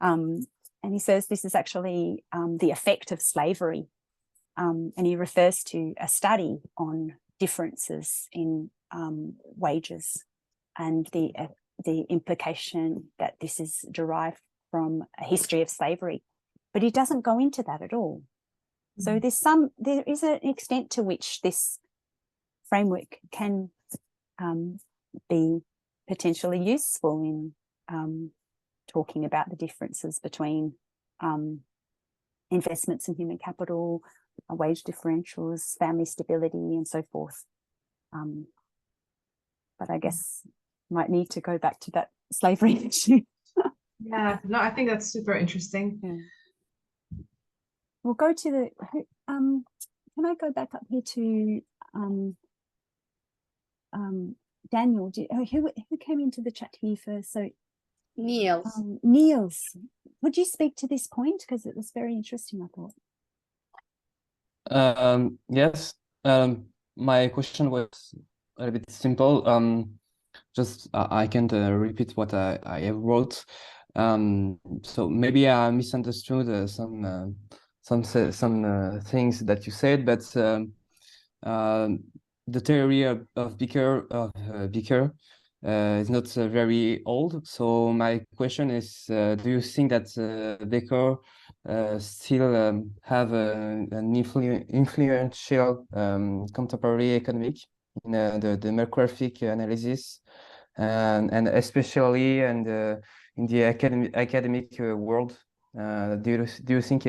And he says this is actually the effect of slavery. And he refers to a study on differences in wages and the implication that this is derived from a history of slavery. But he doesn't go into that at all. So there is an extent to which this framework can be potentially useful in talking about the differences between investments in human capital, wage differentials, family stability, and so forth. But I guess might need to go back to that slavery issue. Yeah, no, I think that's super interesting. Yeah. We'll go to the, can I go back up here to Daniel? Who came into the chat here first? So Niels. Niels, would you speak to this point? Because it was very interesting, I thought. Yes, my question was a little bit simple. Just I can't repeat what I wrote. So maybe I misunderstood some things that you said, but the theory of Becker is not very old. So my question is, do you think that Becker still have an influential contemporary economic in the demographic analysis, and especially in the academic world? Do you think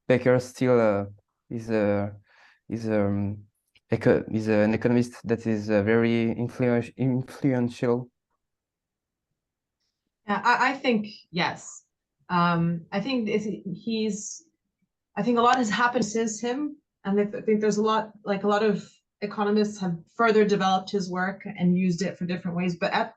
Becker still is an economist that is very influential? Yeah, I think yes. I think I think a lot has happened since him, and I think there's a lot of economists have further developed his work and used it for different ways. But I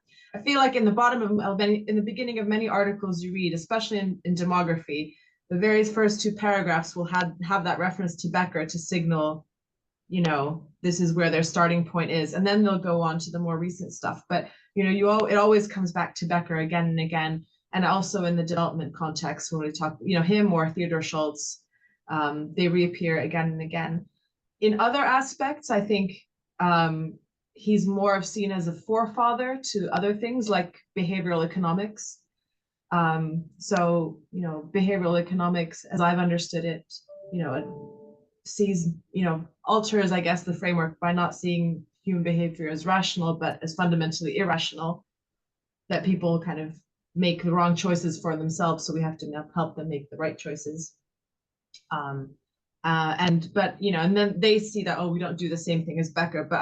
feel like in the bottom of many, in the beginning of many articles you read, especially in demography, the very first two paragraphs will have that reference to Becker to signal, you know, this is where their starting point is, and then they'll go on to the more recent stuff. But you know, it always comes back to Becker again and again, and also in the development context when we talk, you know, him or Theodore Schultz, they reappear again and again. In other aspects, I think he's more seen as a forefather to other things like behavioral economics. So, you know, behavioral economics, as I've understood it, you know, it sees, you know, alters, I guess, the framework by not seeing human behavior as rational, but as fundamentally irrational, that people kind of make the wrong choices for themselves. So we have to help them make the right choices. But you know, and then they see that, oh, we don't do the same thing as Becker. But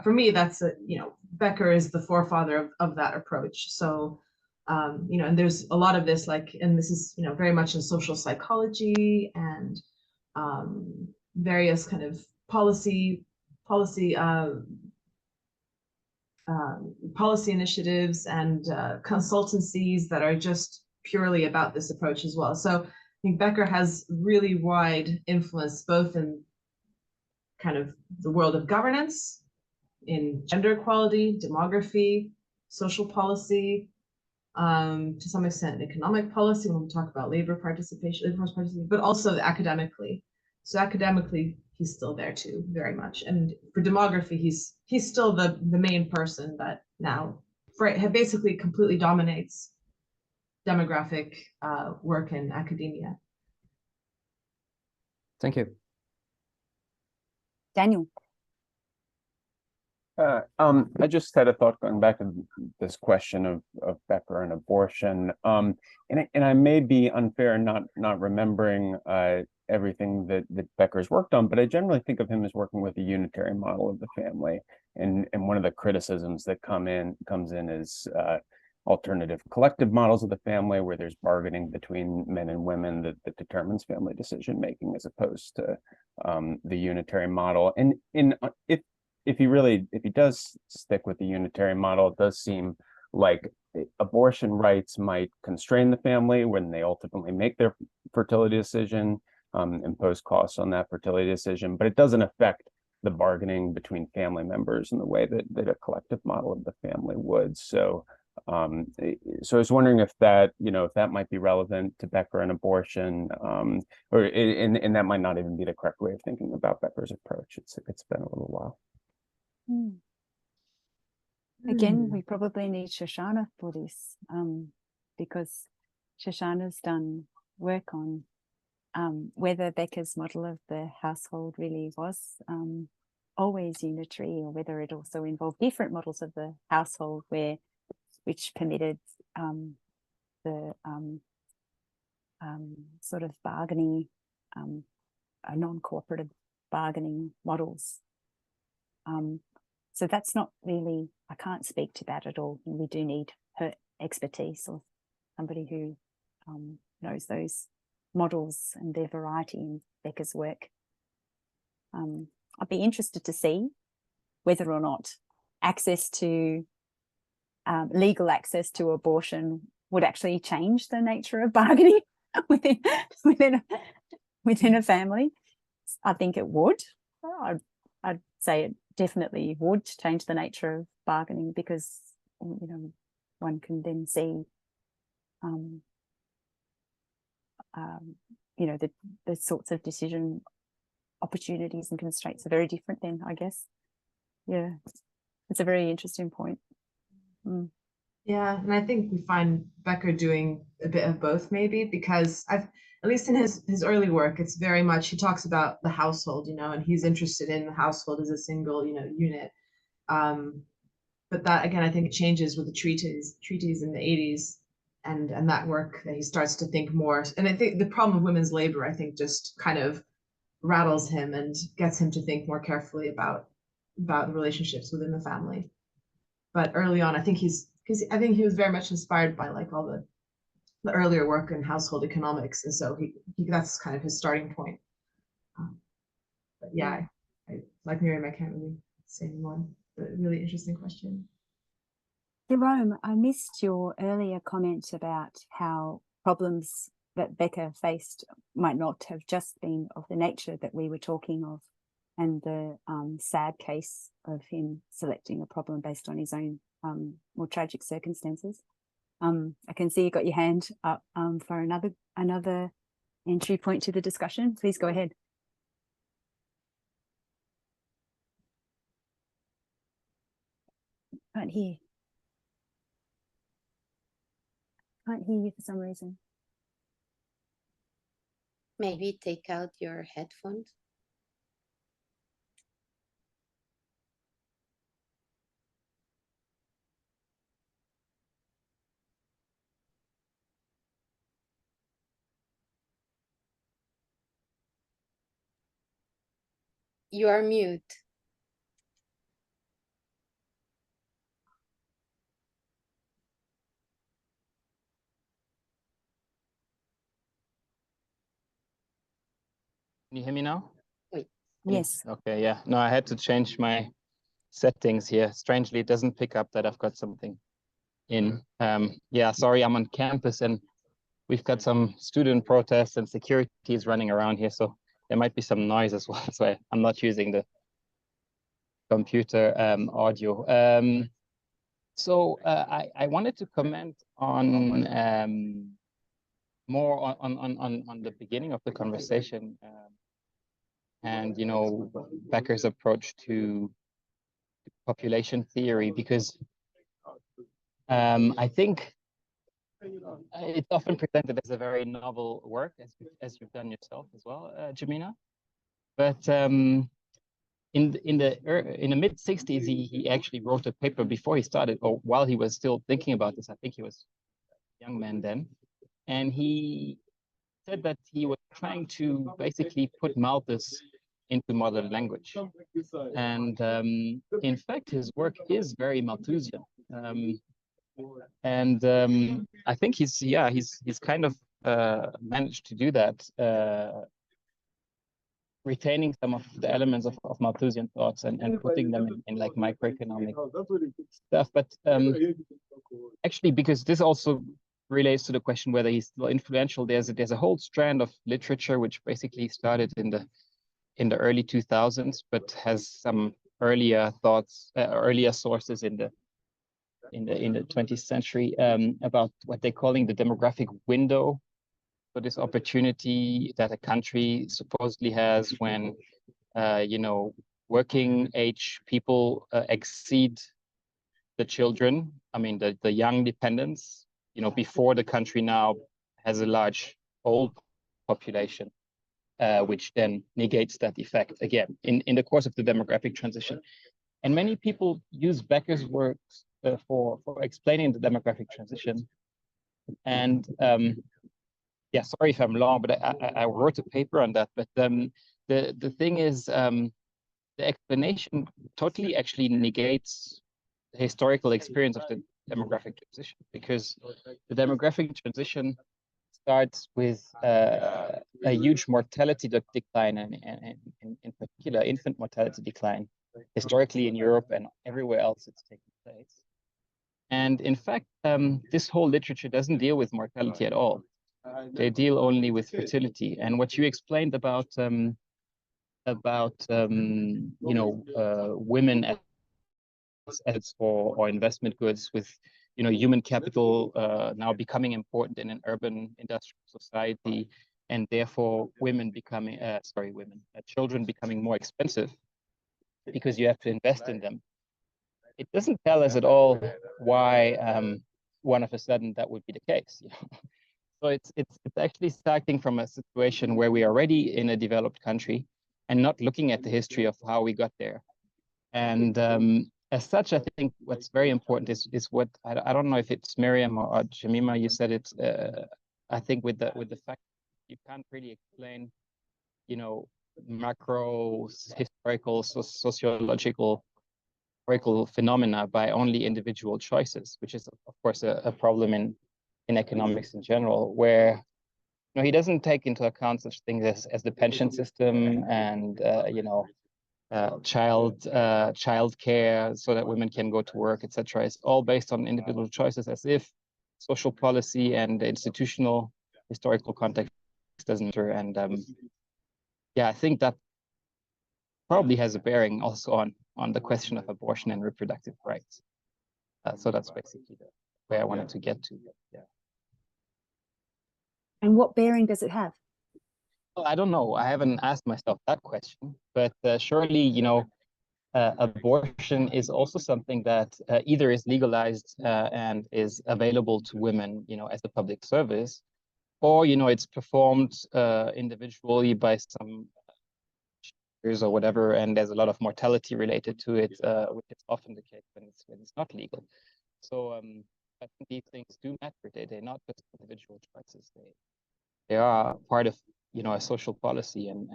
for me, that's you know, Becker is the forefather of that approach. So you know, and there's a lot of this, like, and this is, you know, very much in social psychology and various kind of policy policy initiatives and consultancies that are just purely about this approach as well. So I think Becker has really wide influence both in kind of the world of governance, in gender equality, demography, social policy, to some extent economic policy when we talk about labor participation, labor force participation, but also academically. So academically, he's still there too, very much. And for demography, he's still the main person that now basically completely dominates demographic work in academia. Thank you. Daniel. I just had a thought going back to this question of Becker and abortion. And I may be unfair in not remembering everything that Becker's worked on, but I generally think of him as working with a unitary model of the family. And one of the criticisms that comes in is alternative collective models of the family, where there's bargaining between men and women that determines family decision making, as opposed to the unitary model. And if he does stick with the unitary model, it does seem like abortion rights might constrain the family when they ultimately make their fertility decision, impose costs on that fertility decision, but it doesn't affect the bargaining between family members in the way that a collective model of the family would. So I was wondering if that might be relevant to Becker and abortion, and that might not even be the correct way of thinking about Becker's approach. It's been a little while. Again, we probably need Shoshana for this, because Shoshana's done work on whether Becker's model of the household really was always unitary, or whether it also involved different models of the household which permitted the sort of bargaining, non-cooperative bargaining models. So that's not really, I can't speak to that at all. We do need her expertise, or somebody who knows those models and their variety in Becker's work. I'd be interested to see whether or not access to legal access to abortion would actually change the nature of bargaining within a family. I think it would. I'd say it definitely would change the nature of bargaining, because one can then see the sorts of decision opportunities and constraints are very different then, I guess. Yeah, it's a very interesting point. Yeah, and I think we find Becker doing a bit of both, maybe, because at least in his early work, it's very much, he talks about the household, and he's interested in the household as a single, unit. But that, again, I think it changes with the treaties in the 80s, and that work that he starts to think more. And I think the problem of women's labor, I think, just kind of rattles him and gets him to think more carefully about the relationships within the family. But early on, I think he was very much inspired by like all the earlier work in household economics, and so he that's kind of his starting point. But yeah, I like Miriam, I can't really say anymore. But really interesting question. Jerome, I missed your earlier comment about how problems that Becker faced might not have just been of the nature that we were talking of, and the sad case of him selecting a problem based on his own more tragic circumstances. I can see you got your hand up for another entry point to the discussion. Please go ahead. Can't hear you for some reason. Maybe take out your headphones. You are mute. Can you hear me now? Wait. Yes. Okay, yeah. No, I had to change my settings here. Strangely, it doesn't pick up that I've got something in. Yeah, sorry, I'm on campus and we've got some student protests and security is running around here, so there might be some noise as well. So I'm not using the computer audio. So I wanted to comment on more on the beginning of the conversation, and Becker's approach to population theory, because I think it's often presented as a very novel work, as you've done yourself as well, Jemima. But in the mid 60s, he actually wrote a paper before he started, or while he was still thinking about this. I think he was a young man then, and he said that he was trying to basically put Malthus into modern language. And in fact, his work is very Malthusian. I think he's kind of managed to do that, retaining some of the elements of Malthusian thoughts and putting them in like microeconomic stuff. But actually, because this also relates to the question whether he's still influential, there's a whole strand of literature which basically started in the early 2000s, but has some earlier thoughts, earlier sources in the 20th century, about what they're calling the demographic window. So this opportunity that a country supposedly has when, working age people exceed the children. I mean, the young dependents, before the country now has a large old population, which then negates that effect again in the course of the demographic transition. And many people use Becker's works for explaining the demographic transition. And yeah, sorry if I'm long, but I wrote a paper on that. But the thing is, the explanation totally actually negates the historical experience of the demographic transition, because the demographic transition starts with a huge mortality decline, and in particular infant mortality decline, historically in Europe and everywhere else it's taking place. And in fact, this whole literature doesn't deal with mortality at all. They deal only with fertility. And what you explained about women as or investment goods, with human capital now becoming important in an urban industrial society, and therefore women becoming children becoming more expensive because you have to invest in them. It doesn't tell us at all why one of a sudden that would be the case. So it's actually starting from a situation where we are already in a developed country and not looking at the history of how we got there. And as such, I think what's very important is what I don't know if it's Miriam or Jemima, you said it. I think with the fact you can't really explain, macro historical sociological phenomena by only individual choices, which is of course a problem in economics in general, where he doesn't take into account such things as the pension system and child care so that women can go to work, etc. It's all based on individual choices, as if social policy and the institutional historical context doesn't matter. And yeah, I think that probably has a bearing also on the question of abortion and reproductive rights. So that's basically where I wanted to get to. Yeah. And what bearing does it have? Well, I don't know. I haven't asked myself that question, but surely, abortion is also something that either is legalized and is available to women, as a public service, or, it's performed individually by some or whatever, and there's a lot of mortality related to it, which is often the case when it's not legal. So I think these things do matter. They're not just individual choices. They are part of a social policy and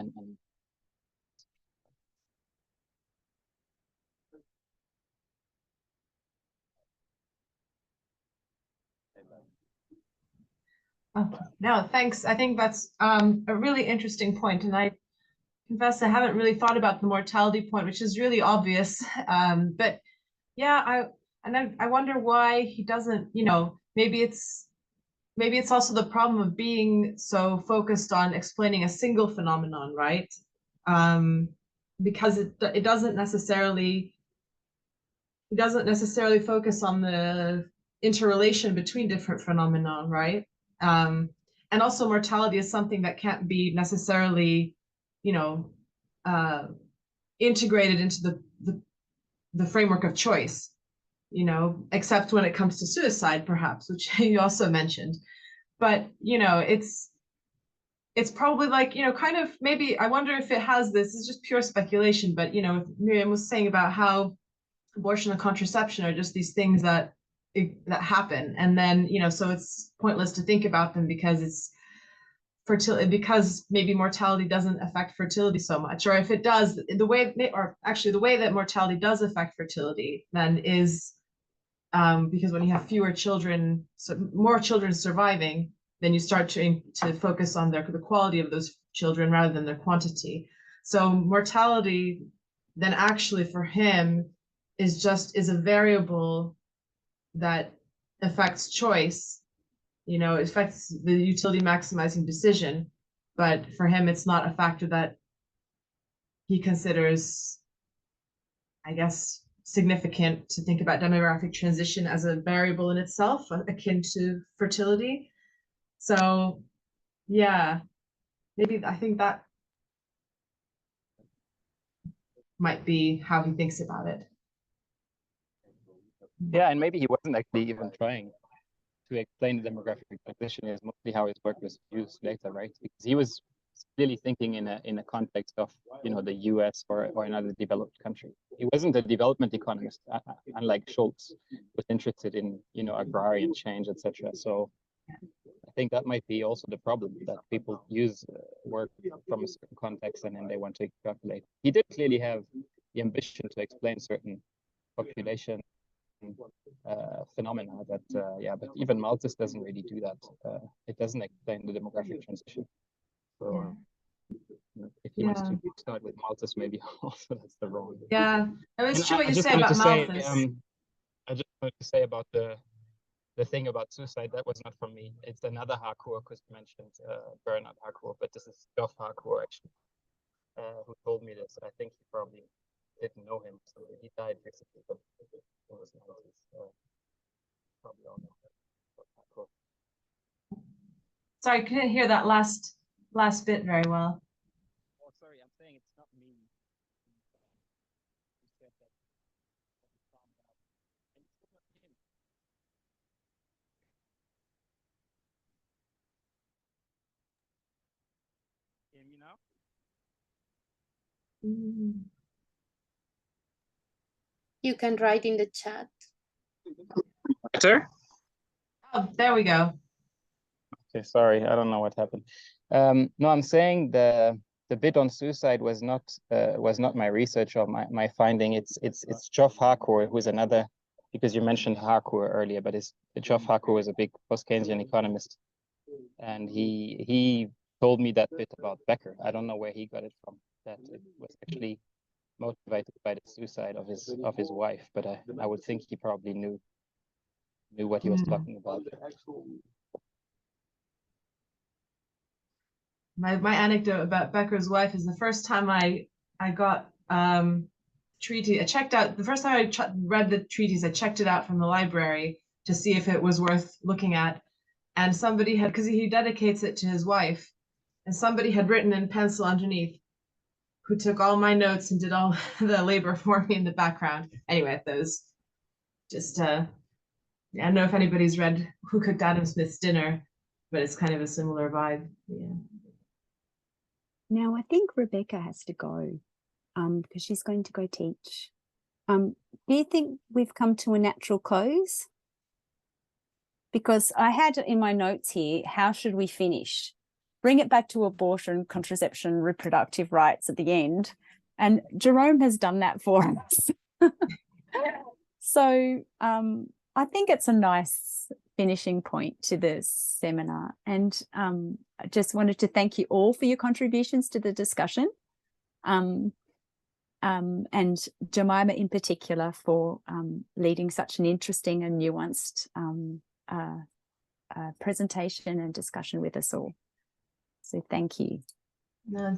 no, thanks. I think that's a really interesting point, and I confess I haven't really thought about the mortality point, which is really obvious. But yeah, I wonder why he doesn't, you know, maybe it's also the problem of being so focused on explaining a single phenomenon, right? Because it doesn't necessarily focus on the interrelation between different phenomena, right? And also mortality is something that can't be necessarily, you know, integrated into the framework of choice, you know, except when it comes to suicide, perhaps, which you also mentioned. But, you know, it's probably like, you know, kind of, maybe, I wonder if it has this, it's just pure speculation, but, you know, Miriam was saying about how abortion and contraception are just these things that happen, and then, you know, so it's pointless to think about them because it's fertility, because maybe mortality doesn't affect fertility so much, or if it does, the way that mortality does affect fertility then is because when you have fewer children, so more children surviving, then you start to focus on the quality of those children rather than their quantity. So mortality then actually for him is a variable that affects choice, you know, it affects the utility maximizing decision, but for him it's not a factor that he considers, I guess, significant to think about demographic transition as a variable in itself, akin to fertility. So yeah, maybe I think that might be how he thinks about it. Yeah, and maybe he wasn't actually even trying to explain the demographic transition. Is mostly how his work was used later, right? Because he was clearly thinking in a context of, you know, the US or another developed country. He wasn't a development economist, unlike Schultz, was interested in, you know, agrarian change, etc. So I think that might be also the problem, that people use work from a certain context and then they want to calculate. He did clearly have the ambition to explain certain population phenomena that, yeah, but even Malthus doesn't really do that. It doesn't explain the demographic transition. So if he wants to start with Malthus, maybe also that's the wrong. Yeah, it's true what you just say wanted about Malthus. I just wanted to say about the thing about suicide, that was not from me. It's another Harcourt, because you mentioned Bernard Harcourt, but this is Geoff Harcourt actually, who told me this. I think he probably didn't know him, so he died basically, but it was 90s. Probably all know Harcourt. Sorry, I couldn't hear that last bit very well. Oh, sorry, I'm saying it's not me. Who said that. And it's not him. Hear me now? You can write in the chat. Better? Oh, there we go. Okay, sorry, I don't know what happened. No, I'm saying the bit on suicide was not my research or my finding. It's Geoff Harcourt, who is another, because you mentioned Harcourt earlier, but Geoff Harcourt was a big post-Keynesian economist, and he told me that bit about Becker. I don't know where he got it from. That it was actually motivated by the suicide of his wife, but I would think he probably knew what he was talking about. My anecdote about Becker's wife is the first time I got treatise. I checked out the first time I read the treatise. I checked it out from the library to see if it was worth looking at, and somebody had, because he dedicates it to his wife, and somebody had written in pencil underneath, who took all my notes and did all the labor for me in the background. Anyway, those just I don't know if anybody's read Who Cooked Adam Smith's Dinner, but it's kind of a similar vibe. Yeah. Now I think Rebecca has to go because she's going to go teach. Do you think we've come to a natural close? Because I had in my notes here, how should we finish? Bring it back to abortion, contraception, reproductive rights at the end. And Jerome has done that for us. So I think it's a nice finishing point to this seminar. And I just wanted to thank you all for your contributions to the discussion. and Jemima in particular for leading such an interesting and nuanced presentation and discussion with us all. So thank you. No,